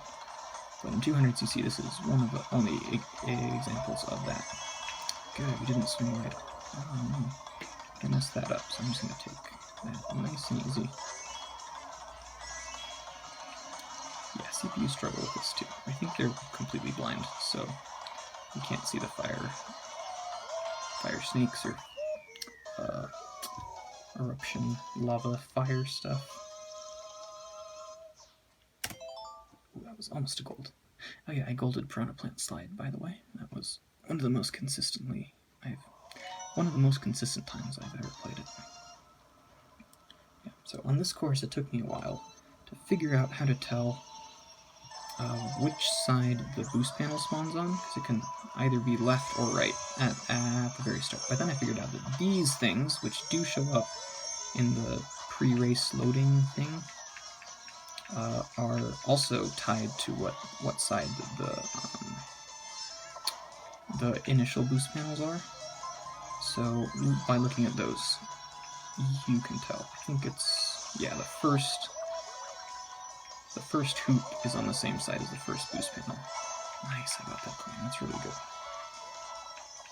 But in 200cc, this is one of the only examples of that. Good, we didn't swing wide. I messed that up, so I'm just going to take that nice and easy. Yeah, CPU struggle with this too. I think they're completely blind, so you can't see the fire snakes or eruption lava fire stuff. Ooh, that was almost a gold. Oh yeah, I golded Piranha Plant Slide, by the way. That was one of the most consistent times I've ever played it. Yeah, so on this course it took me a while to figure out how to tell which side the boost panel spawns on, because it can either be left or right at the very start. But then I figured out that these things, which do show up in the pre-race loading thing, are also tied to what side the initial boost panels are. So by looking at those, you can tell. I think it's, yeah, the first hoop is on the same side as the first boost panel. Nice, I got that coin. That's really good.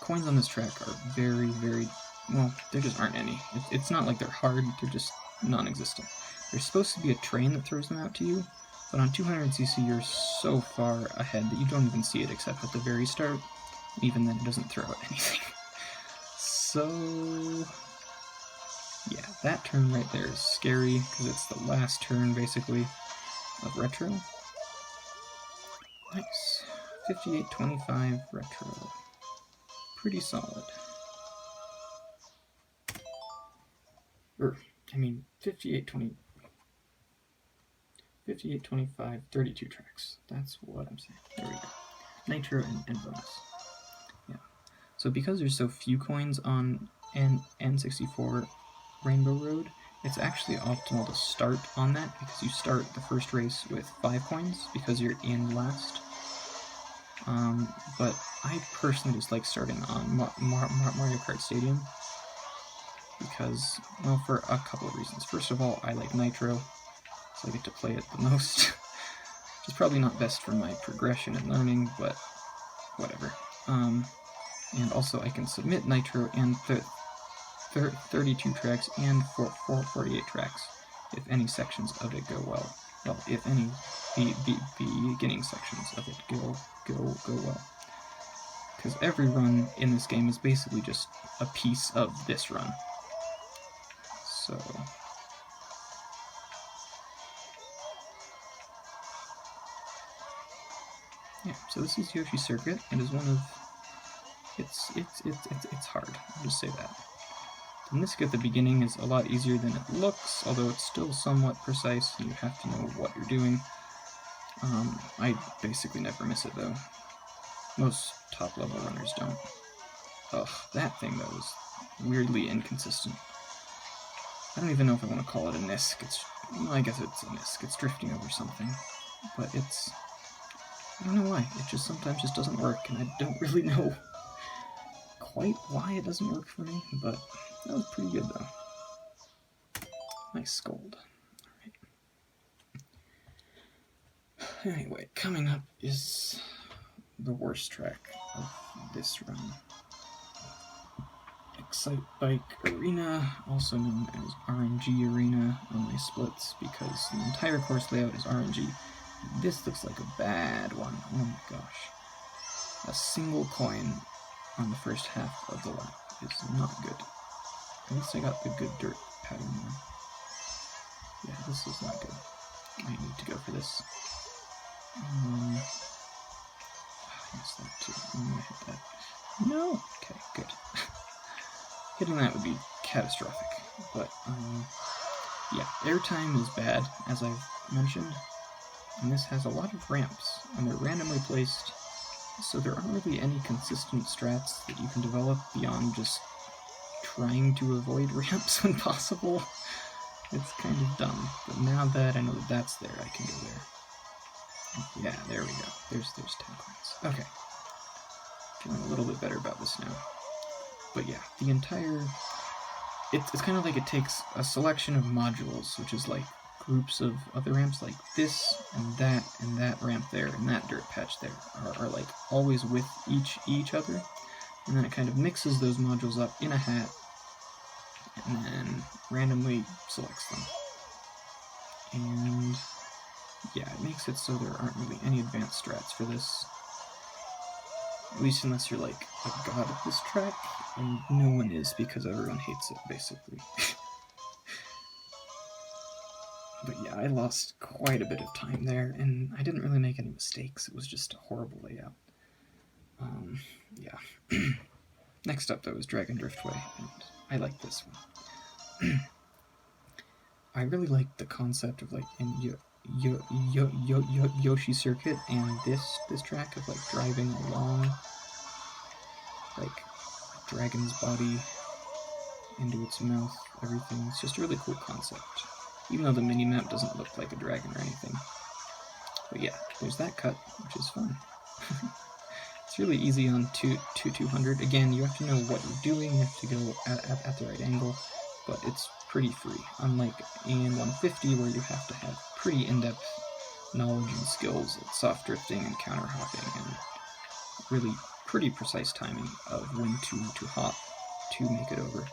Coins on this track are very, very, well, there just aren't any. It's not like they're hard, they're just non-existent. There's supposed to be a train that throws them out to you, but on 200cc you're so far ahead that you don't even see it except at the very start. Even then it doesn't throw out anything. So, yeah, that turn right there is scary, because it's the last turn, basically, of retro. Nice. 5825 retro. Pretty solid. Or, I mean, 5825, 32 tracks. That's what I'm saying. There we go. Nitro and bonus. Yeah. So because there's so few coins on N64 Rainbow Road, it's actually optimal to start on that because you start the first race with 5 coins because you're in last. But I personally just like starting on Mario Kart Stadium because, well, for a couple of reasons. First of all, I like Nitro, so I get to play it the most, which is probably not best for my progression and learning, but whatever. And also I can submit Nitro and 32 tracks and 48 tracks if any sections of it go well. Well, if any beginning sections of it go well. Because every run in this game is basically just a piece of this run. So yeah, so this is Yoshi Circuit. It is one of it's hard. I'll just say that. The misc at the beginning is a lot easier than it looks, although it's still somewhat precise. You have to know what you're doing. I basically never miss it though. Most top level runners don't. Ugh, that thing though is weirdly inconsistent. I don't even know if I want to call it a misc. Well, I guess it's a misc. It's drifting over something, but I don't know why. It just sometimes just doesn't work, and I don't really know quite why it doesn't work for me, but that was pretty good though. Nice scold. Alright. Anyway, coming up is the worst track of this run. Excite Bike Arena, also known as RNG Arena on my splits, because the entire course layout is RNG. This looks like a bad one. Oh my gosh. A single coin on the first half of the lap is not good. At least I got the good dirt pattern one. Yeah, this is not good. I need to go for this. I missed that too. I'm gonna hit that. No! Okay, good. Hitting that would be catastrophic. But, yeah, airtime is bad, as I've mentioned. And this has a lot of ramps, and they're randomly placed, so there aren't really any consistent strats that you can develop beyond just trying to avoid ramps when possible. It's kind of dumb, but now that I know that that's there, I can go there. Yeah, there we go. There's 10 coins. Okay. Feeling a little bit better about this now. But yeah, the entire... It's kind of like it takes a selection of modules, which is like groups of other ramps, like this and that ramp there and that dirt patch there are like always with each other, and then it kind of mixes those modules up in a hat and then randomly selects them. And yeah, it makes it so there aren't really any advanced strats for this, at least unless you're like a god at this track, and no one is because everyone hates it basically. But yeah, I lost quite a bit of time there, and I didn't really make any mistakes. It was just a horrible layout. Yeah. Next up, though, is Dragon Driftway, and I like this one. I really like the concept of, like, in Yoshi Circuit and this track of, like, driving along, like, dragon's body into its mouth, everything. It's just a really cool concept. Even though the mini-map doesn't look like a dragon or anything. But yeah, there's that cut, which is fun. It's really easy on 200. Again, you have to know what you're doing, you have to go at the right angle, but it's pretty free. Unlike in 150, where you have to have pretty in-depth knowledge and skills at soft drifting and counter-hopping, and really pretty precise timing of when to hop to make it over.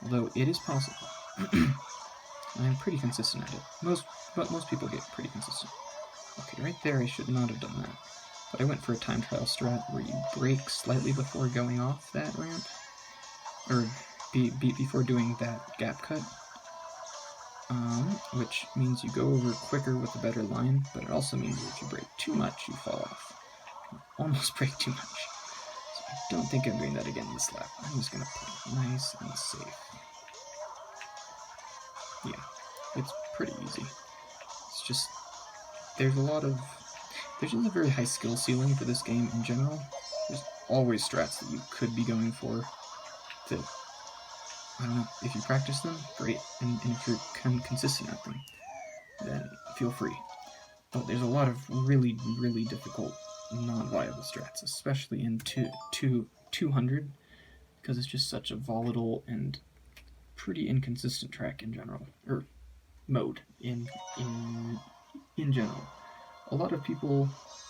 Although it is possible. I'm pretty consistent at it. Most people get pretty consistent. Okay, right there I should not have done that. But I went for a time trial strat where you brake slightly before going off that ramp. Or before doing that gap cut. Which means you go over quicker with a better line, but it also means that if you brake too much, you fall off. almost brake too much. So I don't think I'm doing that again this lap. I'm just going to play nice and safe. Yeah, it's pretty easy. It's just, there's just a very high skill ceiling for this game in general. There's always strats that you could be going for that, I don't know, if you practice them, great, and if you're consistent at them, then feel free. But there's a lot of really, really difficult non-viable strats, especially in 200, because it's just such a volatile and pretty inconsistent track in general, or mode in general. A lot of people,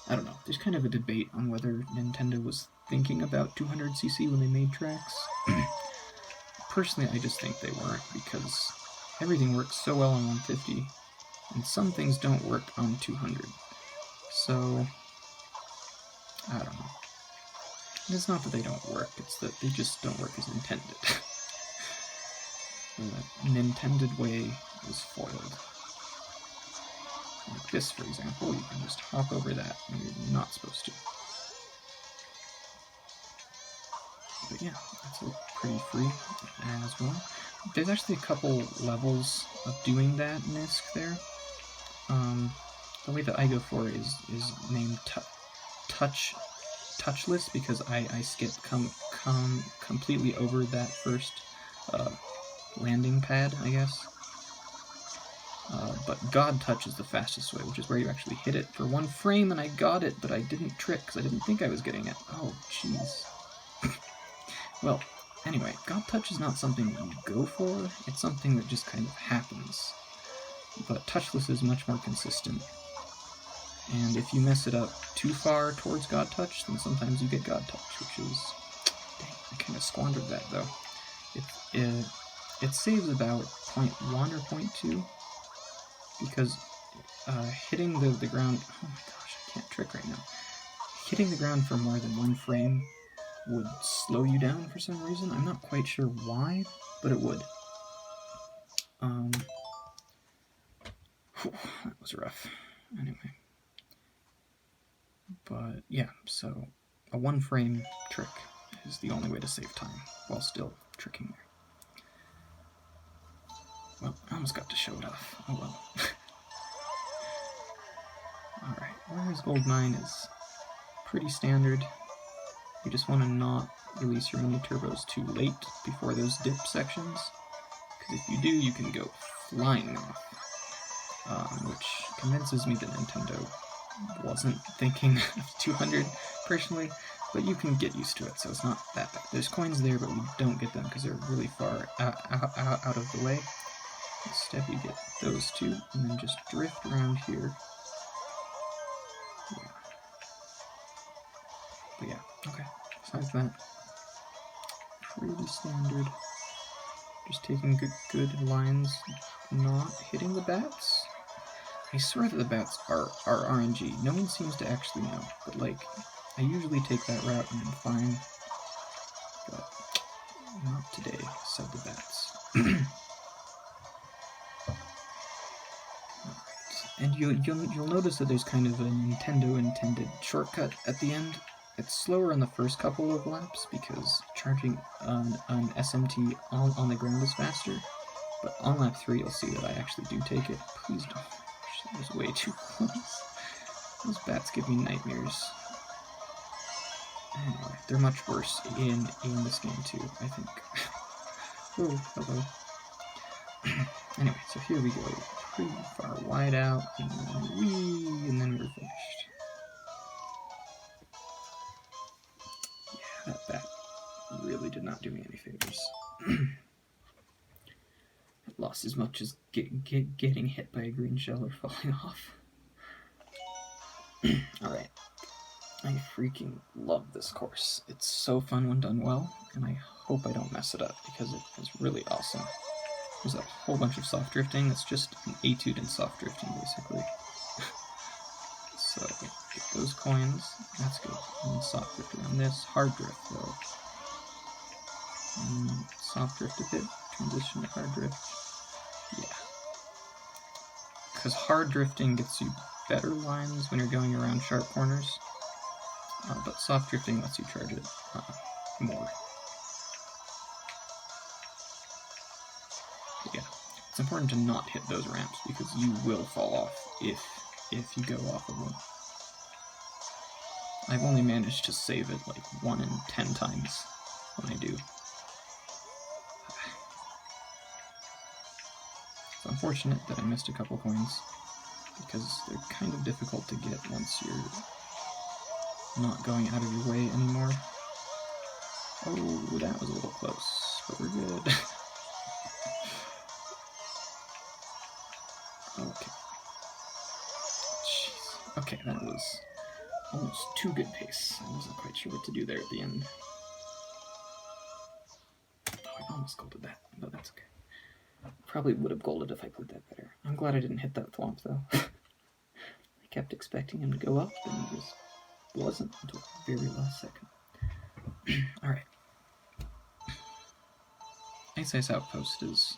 I don't know, there's kind of a debate on whether Nintendo was thinking about 200cc when they made tracks. Personally, I just think they weren't, because everything works so well on 150, and some things don't work on 200. So, I don't know. And it's not that they don't work, it's that they just don't work as intended. The intended way was foiled. Like this, for example, you can just hop over that when you're not supposed to. But yeah, that's pretty free as well. There's actually a couple levels of doing that in ISK there. The way that I go for it is named touchless, because I skip completely over that first landing pad, I guess. But God Touch is the fastest way, which is where you actually hit it for 1 frame, and I got it, but I didn't trick, because I didn't think I was getting it. Oh, jeez. Well, anyway, God Touch is not something you go for, it's something that just kind of happens. But Touchless is much more consistent. And if you mess it up too far towards God Touch, then sometimes you get God Touch, which is... Dang, I kind of squandered that, though. It saves about 0.1 or 0.2, because hitting the ground... Oh my gosh, I can't trick right now. Hitting the ground for more than 1 frame would slow you down for some reason. I'm not quite sure why, but it would. That was rough. Anyway. But yeah, so a 1 frame trick is the only way to save time while still tricking there. Well, I almost got to show it off. Oh well. Alright, whereas Gold Mine is pretty standard. You just want to not release your mini turbos too late before those dip sections, because if you do, you can go flying off, which convinces me that Nintendo wasn't thinking of 200 personally, but you can get used to it, so it's not that bad. There's coins there, but we don't get them because they're really far out of the way. Instead, we get those two, and then just drift around here. Yeah. But yeah, okay. Besides that, pretty standard. Just taking good lines, not hitting the bats. I swear that the bats are RNG. No one seems to actually know, but like, I usually take that route and I'm fine. But not today, said the bats. And you'll notice that there's kind of a Nintendo intended shortcut at the end. It's slower on the first couple of laps because charging an SMT on the ground is faster. But on lap 3, you'll see that I actually do take it. Please don't. That was way too close. Those bats give me nightmares. Anyway, they're much worse in this game too, I think. Oh, hello. Anyway, so here we go. Pretty far wide out, and then we're finished. Yeah, that really did not do me any favors. Lost as much as getting hit by a green shell or falling off. Alright. I freaking love this course. It's so fun when done well, and I hope I don't mess it up, because it is really awesome. There's a whole bunch of soft drifting. It's just an etude in soft drifting, basically. So, get those coins. That's good. And then soft drift around this. Hard drift, though. And soft drift a bit. Transition to hard drift. Yeah. Because hard drifting gets you better lines when you're going around sharp corners. but soft drifting lets you charge it more. But yeah, it's important to not hit those ramps because you will fall off if you go off of them. I've only managed to save it like 1 in 10 times when I do. It's unfortunate that I missed a couple coins because they're kind of difficult to get once you're not going out of your way anymore. Oh, that was a little close, but we're good. Okay. Jeez. Okay, that was almost too good pace. I wasn't quite sure what to do there at the end. Oh, I almost golded that, but that's okay. Probably would have golded if I played that better. I'm glad I didn't hit that thwomp, though. I kept expecting him to go up, and he just wasn't until the very last second. Alright. Ice Outpost is...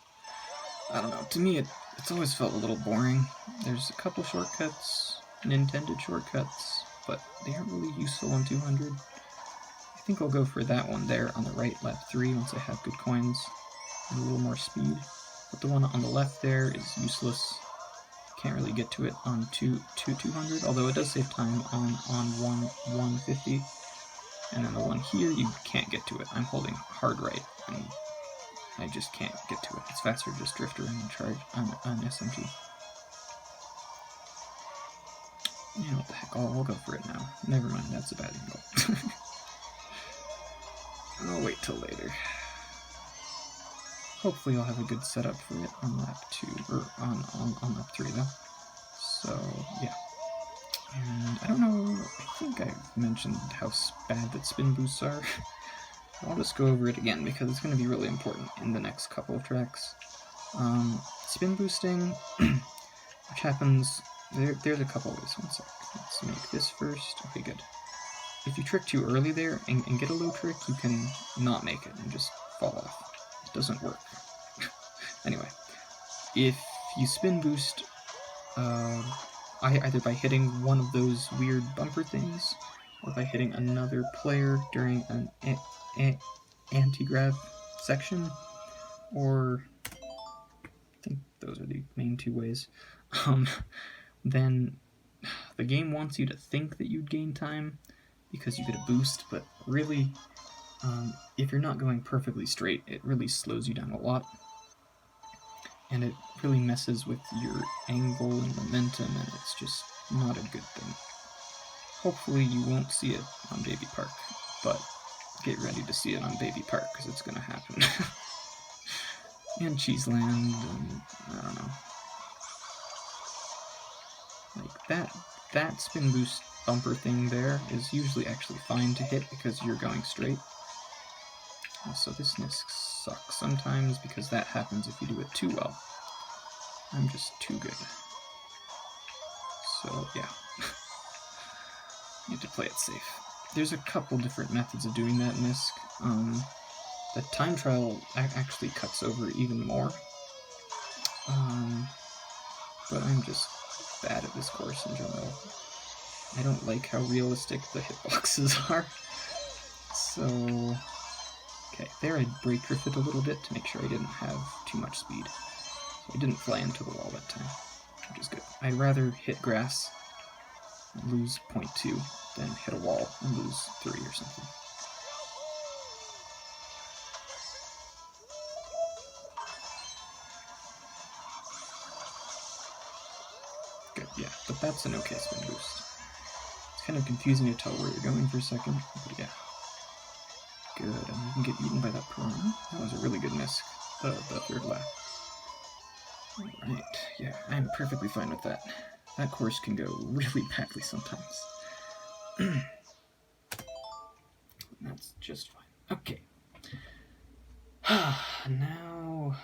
I don't know, to me it's always felt a little boring. There's a couple shortcuts, intended shortcuts, but they aren't really useful on 200. I think I'll go for that one there on the right, lap 3, once I have good coins and a little more speed. But the one on the left there is useless. Can't really get to it on 200, although it does save time on 150. And then the one here, you can't get to it. I'm holding hard right, and I just can't get to it. It's faster to just drift around and charge on SMT. You know what the heck, I'll go for it now. Never mind, that's a bad angle. I'll wait till later. Hopefully I'll have a good setup for it on lap 2, or on lap 3 though. So, yeah. And I don't know, I think I've mentioned how bad that spin boosts are. I'll just go over it again because it's going to be really important in the next couple of tracks. Spin boosting, which happens, there's a couple ways. One sec, let's make this first. Okay, good. If you trick too early there and get a low trick, you can not make it and just fall off. It doesn't work. Anyway, if you spin boost either by hitting one of those weird bumper things or by hitting another player during an anti-grab section, or I think those are the main two ways, then the game wants you to think that you'd gain time because you get a boost, but really, if you're not going perfectly straight, it really slows you down a lot, and it really messes with your angle and momentum, and it's just not a good thing. Hopefully you won't see it on Baby Park, but get ready to see it on Baby Park, because it's going to happen. And Cheeseland, and I don't know. Like, that spin boost bumper thing there is usually actually fine to hit because you're going straight. Also, this Nisk sucks sometimes because that happens if you do it too well. I'm just too good. So, yeah. You have to play it safe. There's a couple different methods of doing that Nisk. The time trial actually cuts over even more. But I'm just bad at this course in general. I don't like how realistic the hitboxes are. So, okay, there I brake drifted a little bit to make sure I didn't have too much speed. So I didn't fly into the wall that time, which is good. I'd rather hit grass and lose 0.2 than hit a wall and lose 3 or something. Good, yeah, but that's an okay spin boost. It's kind of confusing to tell where you're going for a second, but yeah. Good, and you can get eaten by that piranha. That was a really good miss, the third lap. Alright, yeah, I'm perfectly fine with that. That course can go really badly sometimes. That's just fine. Okay. Now...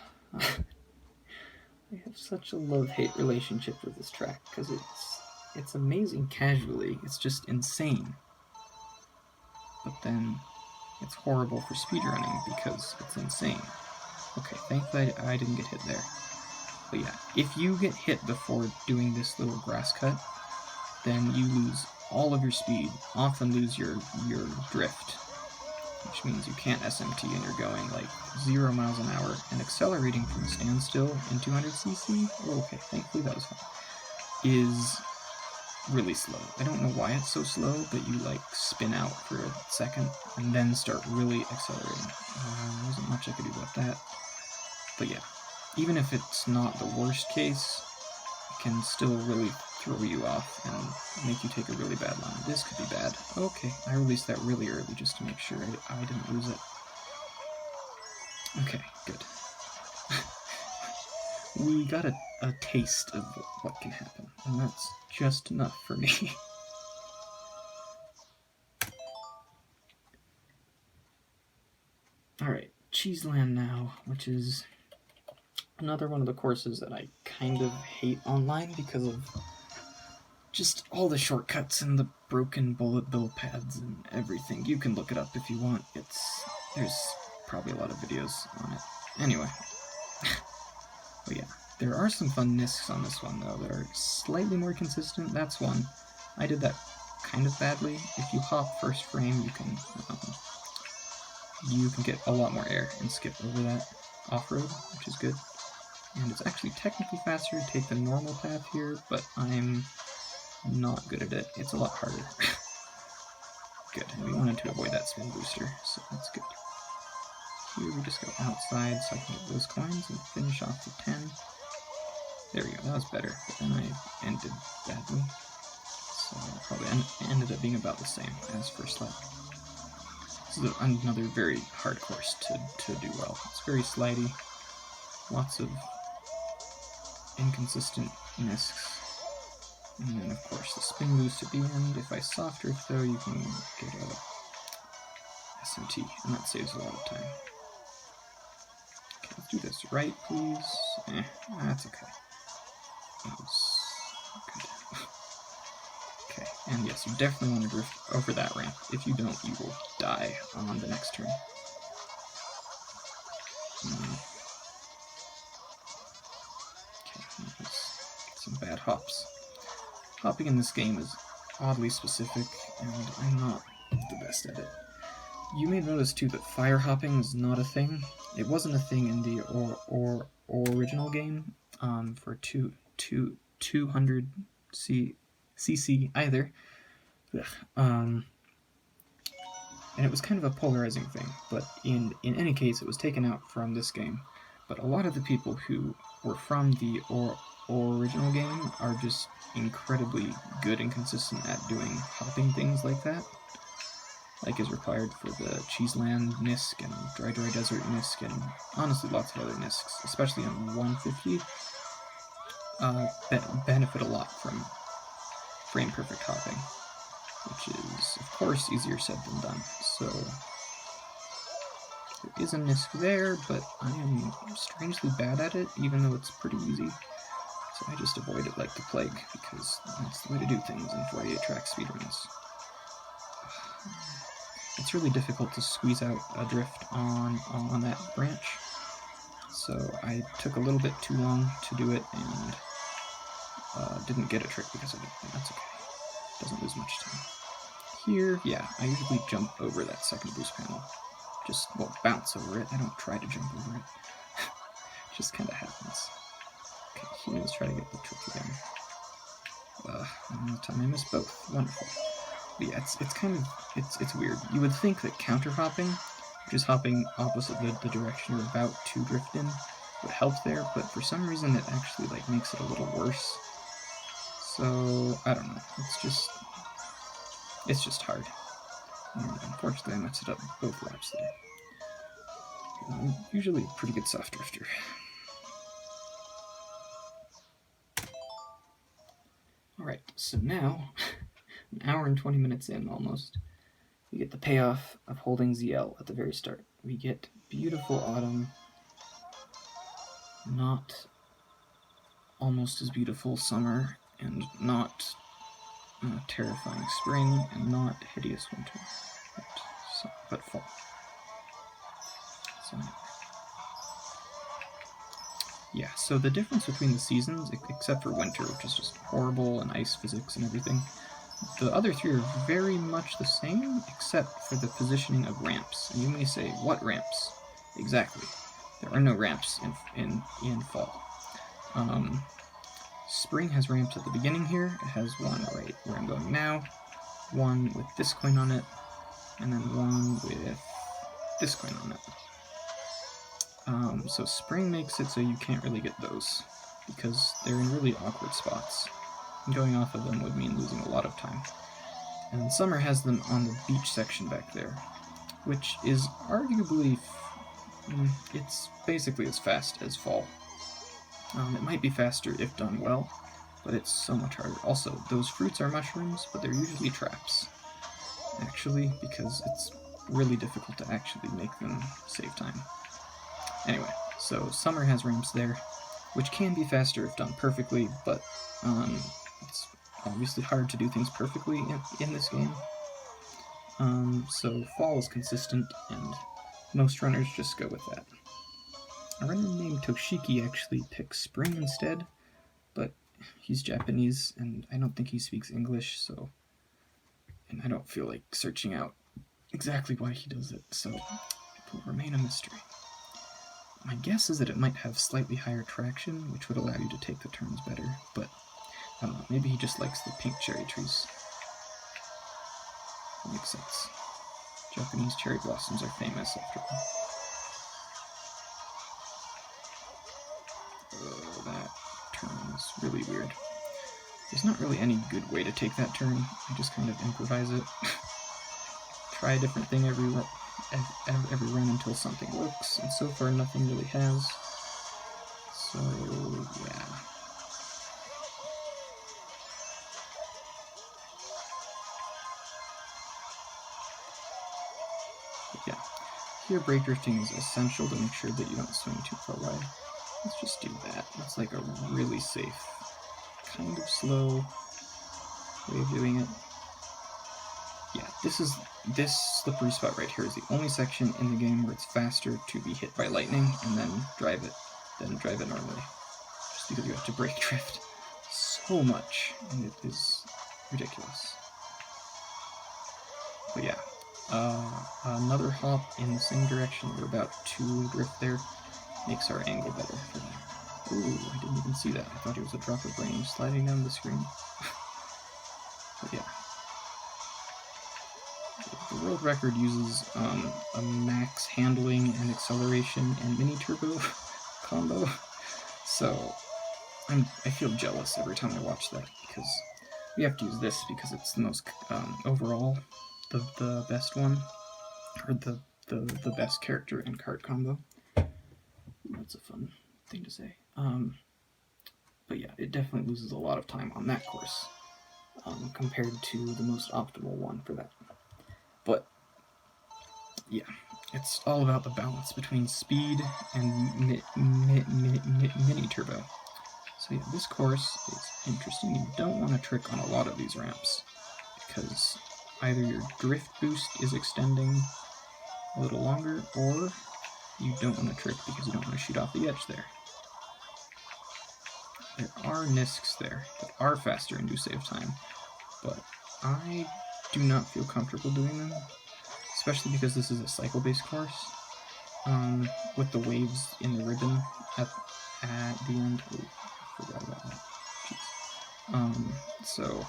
I have such a love-hate relationship with this track, because it's amazing casually, it's just insane. But then, it's horrible for speedrunning, because it's insane. Okay, thankfully I didn't get hit there. But yeah, if you get hit before doing this little grass cut, then you lose all of your speed, often lose your drift, which means you can't SMT and you're going like 0 miles an hour and accelerating from a standstill in 200cc. Okay, thankfully that was fine. Is really slow. I don't know why it's so slow, but you like spin out for a second and then start really accelerating. There wasn't much I could do about that. But yeah, even if it's not the worst case, it can still really throw you off and make you take a really bad line. This could be bad. Okay, I released that really early just to make sure I didn't lose it. Okay, good. We got a taste of what can happen, and that's just enough for me. Alright, Cheeseland now, which is another one of the courses that I kind of hate online because of just all the shortcuts and the broken bullet bill pads and everything. You can look it up if you want. There's probably a lot of videos on it. Anyway. But yeah, there are some fun nisks on this one, though, that are slightly more consistent. That's one. I did that kind of badly. If you hop first frame, you can get a lot more air and skip over that off-road, which is good. And it's actually technically faster to take the normal path here, but I'm not good at it. It's a lot harder. Good, and we wanted to avoid that spin booster, so that's good. Here we just go outside so I can get those coins and finish off the 10. There we go, that was better, but then I ended badly. So it probably ended up being about the same as first lap. This is another very hard course to do well. It's very slidey, lots of inconsistent nisks. And then of course the spin boost at the end. If I soft drift though, you can get a SMT, and that saves a lot of time. Okay, let's do this right, please. That's okay. That was good. Okay, and yes, you definitely want to drift over that ramp. If you don't, you will die on the next turn. Okay, that was some bad hops. Hopping in this game is oddly specific, and I'm not the best at it. You may notice too that fire hopping is not a thing. It wasn't a thing in the original game for 200cc either. And it was kind of a polarizing thing, but in any case, it was taken out from this game. But a lot of the people who were from the original game are just incredibly good and consistent at doing hopping things like that, like is required for the Cheeseland Nisk and Dry Desert Nisk, and honestly lots of other Nisks, especially on 150, that benefit a lot from frame perfect hopping, which is of course easier said than done. So there is a Nisk there, but I am strangely bad at it, even though it's pretty easy. So I just avoid it like the plague, because that's the way to do things in 48 track speedruns. It's really difficult to squeeze out a drift on that branch, so I took a little bit too long to do it and didn't get a trick because of it, but that's okay. Doesn't lose much time. Here, yeah, I usually jump over that second boost panel. Just, well, bounce over it. I don't try to jump over it. It just kind of happens. Okay, here, let's try to get the trick again. One time I missed both. Wonderful. But yeah, it's kind of, it's weird. You would think that counter hopping, which is hopping opposite the direction you're about to drift in, would help there, but for some reason it actually like makes it a little worse. So I don't know. It's just hard. And unfortunately, I messed it up both laps there. I'm usually a pretty good soft drifter. Alright, so now, an hour and 20 minutes in almost, we get the payoff of holding ZL at the very start. We get beautiful autumn, not almost as beautiful summer, and not terrifying spring, and not hideous winter, but fall. So, yeah, so the difference between the seasons, except for winter, which is just horrible and ice physics and everything, The other three are very much the same, except for the positioning of ramps. And you may say, what ramps? Exactly. There are no ramps in fall. Spring has ramps at the beginning here. It has one right where I'm going now, one with this coin on it, and then one with this coin on it. So spring makes it so you can't really get those, because they're in really awkward spots. And going off of them would mean losing a lot of time. And then summer has them on the beach section back there, which is arguably, it's basically as fast as fall. It might be faster if done well, but it's so much harder. Also, those fruits are mushrooms, but they're usually traps, actually, because it's really difficult to actually make them save time. Anyway, so summer has ramps there, which can be faster if done perfectly, but it's obviously hard to do things perfectly in this game. So fall is consistent, and most runners just go with that. A runner named Toshiki actually picks spring instead, but he's Japanese, and I don't think he speaks English, and I don't feel like searching out exactly why he does it, so it will remain a mystery. My guess is that it might have slightly higher traction, which would allow you to take the turns better, but I don't know, maybe he just likes the pink cherry trees. That makes sense. Japanese cherry blossoms are famous after all. Oh, that turn is really weird. There's not really any good way to take that turn. I just kind of improvise it. Try a different thing every run until something works, and so far nothing really has. So, yeah. But yeah, here brake drifting is essential to make sure that you don't swing too far wide. Let's just do that. That's like a really safe, kind of slow way of doing it. Yeah, this slippery spot right here is the only section in the game where it's faster to be hit by lightning and then drive it normally. Just because you have to brake drift so much, and it is ridiculous. But yeah, another hop in the same direction. We're about to drift there. Makes our angle better for that. Ooh, I didn't even see that. I thought it was a drop of rain sliding down the screen. But yeah. The world record uses a max handling and acceleration and mini turbo combo. So I feel jealous every time I watch that, because we have to use this because it's the most overall the best one, or the best character in Kart combo. That's a fun thing to say. But yeah, it definitely loses a lot of time on that course compared to the most optimal one for that. But yeah, it's all about the balance between speed and mini turbo. So yeah, this course is interesting. You don't want to trick on a lot of these ramps, because either your drift boost is extending a little longer, or you don't want to trick because you don't want to shoot off the edge there. There are nisks there that are faster and do save time, but I do not feel comfortable doing them, especially because this is a cycle-based course, with the waves in the ribbon at the end. Ooh, I forgot about that. Jeez. So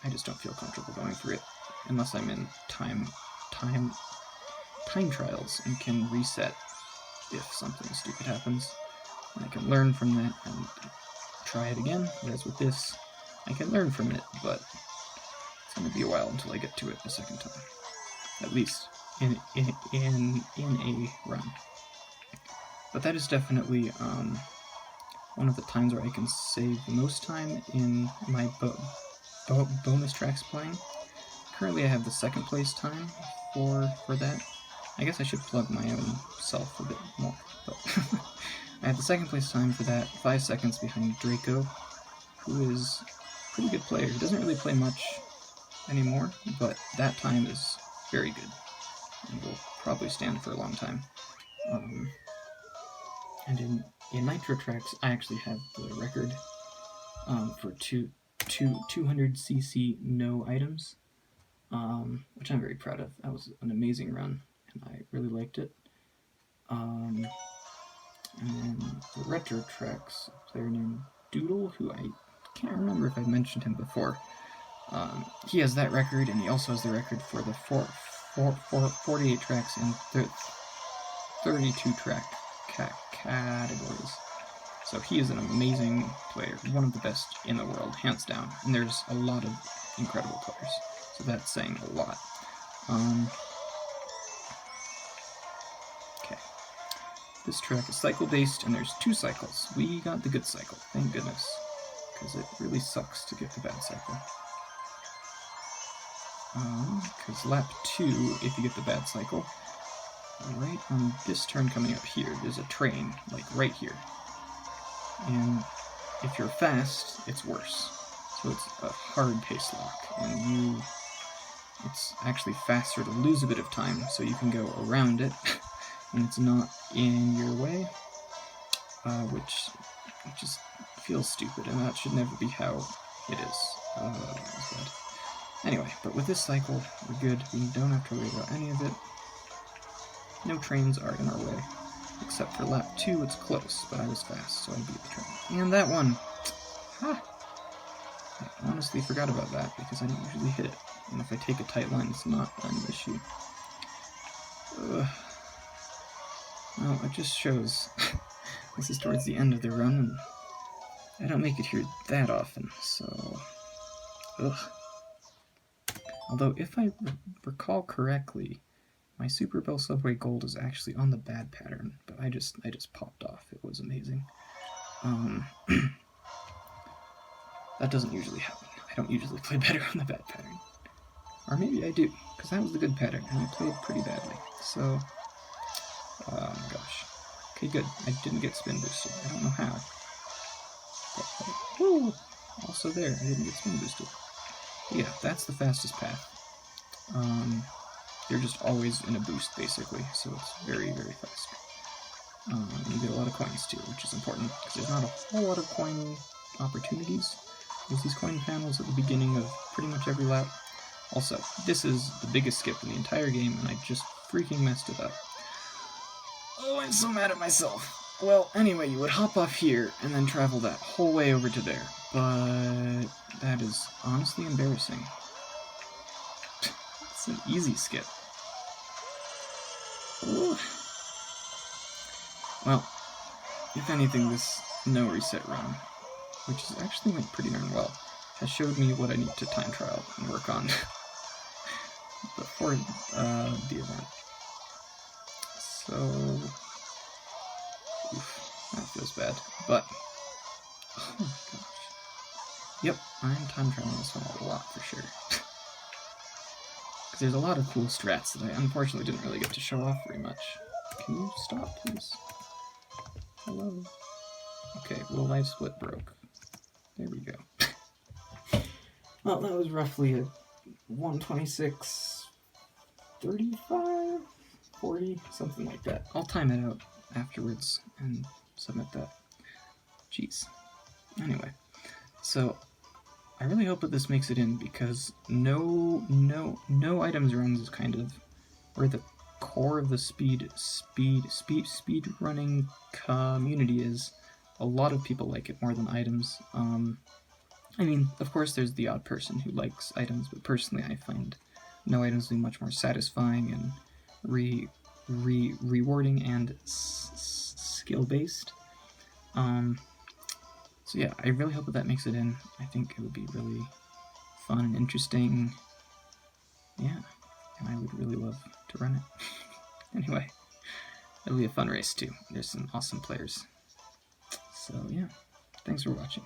I just don't feel comfortable going through it unless I'm in time trials and can reset if something stupid happens. And I can learn from that and try it again. Whereas with this, I can learn from it, but it's going to be a while until I get to it a second time. At least in a run. But that is definitely one of the times where I can save the most time in my bonus tracks playing. Currently I have the second place time for that. I guess I should plug my own self a bit more, but I have the second place time for that, 5 seconds behind Draco, who is a pretty good player. He doesn't really play much anymore, but that time is very good, and will probably stand for a long time. And in Nitro Tracks, I actually have the record for 200cc no items, which I'm very proud of. That was an amazing run, and I really liked it. And then the retro tracks, a player named Doodle, who I can't remember if I mentioned him before. He has that record, and he also has the record for the 48 tracks and 32 track categories. So he is an amazing player, one of the best in the world, hands down. And there's a lot of incredible players, so that's saying a lot. Okay. This track is cycle-based, and there's 2 cycles. We got the good cycle, thank goodness, because it really sucks to get the bad cycle. Because lap 2, if you get the bad cycle, right on this turn coming up here, there's a train, like right here. And if you're fast, it's worse. So it's a hard pace lock, and it's actually faster to lose a bit of time, so you can go around it, and it's not in your way, which just feels stupid, and that should never be how it is. Anyway, but with this cycle, we're good. We don't have to worry about any of it. No trains are in our way. Except for lap 2, it's close, but I was fast, so I beat the train. And that one! Ha! I honestly forgot about that, because I don't usually hit it. And if I take a tight line, it's not an issue. Ugh. Well, it just shows this is towards the end of the run, and I don't make it here that often, so... Ugh. Although, if I recall correctly, my Super Bowl Subway Gold is actually on the bad pattern, but I just popped off. It was amazing. That doesn't usually happen. I don't usually play better on the bad pattern. Or maybe I do, because that was the good pattern, and I played pretty badly. So, oh my gosh. Okay, good. I didn't get spin boosted. I don't know how. But, woo! Also there, I didn't get spin boosted. But yeah, that's the fastest path. They're just always in a boost, basically, so it's very, very fast. You get a lot of coins, too, which is important, because there's not a whole lot of coin opportunities. There's these coin panels at the beginning of pretty much every lap. Also, this is the biggest skip in the entire game, and I just freaking messed it up. Oh, I'm so mad at myself. Well, anyway, you would hop off here, and then travel that whole way over to there, but that is honestly embarrassing. It's an easy skip. Ooh. Well, if anything, this no reset run, which actually went pretty darn well, has showed me what I need to time trial and work on before the event. So, oof, that feels bad, but, oh my gosh. Yep, I'm time trialing this one a lot for sure. Because there's a lot of cool strats that I unfortunately didn't really get to show off very much. Can you stop, please? Hello? Okay, well, life split broke. There we go. Well, that was roughly a 126, 35, 40, something like that. I'll time it out afterwards and submit that. Jeez. Anyway, so I really hope that this makes it in, because no items runs is kind of where the core of the speedrunning community is. A lot of people like it more than items. I mean, of course, there's the odd person who likes items, but personally, I find no items to be much more satisfying and rewarding and skill-based. So yeah, I really hope that makes it in. I think it would be really fun and interesting. Yeah, and I would really love to run it. Anyway, it'll be a fun race too. There's some awesome players. So yeah, thanks for watching.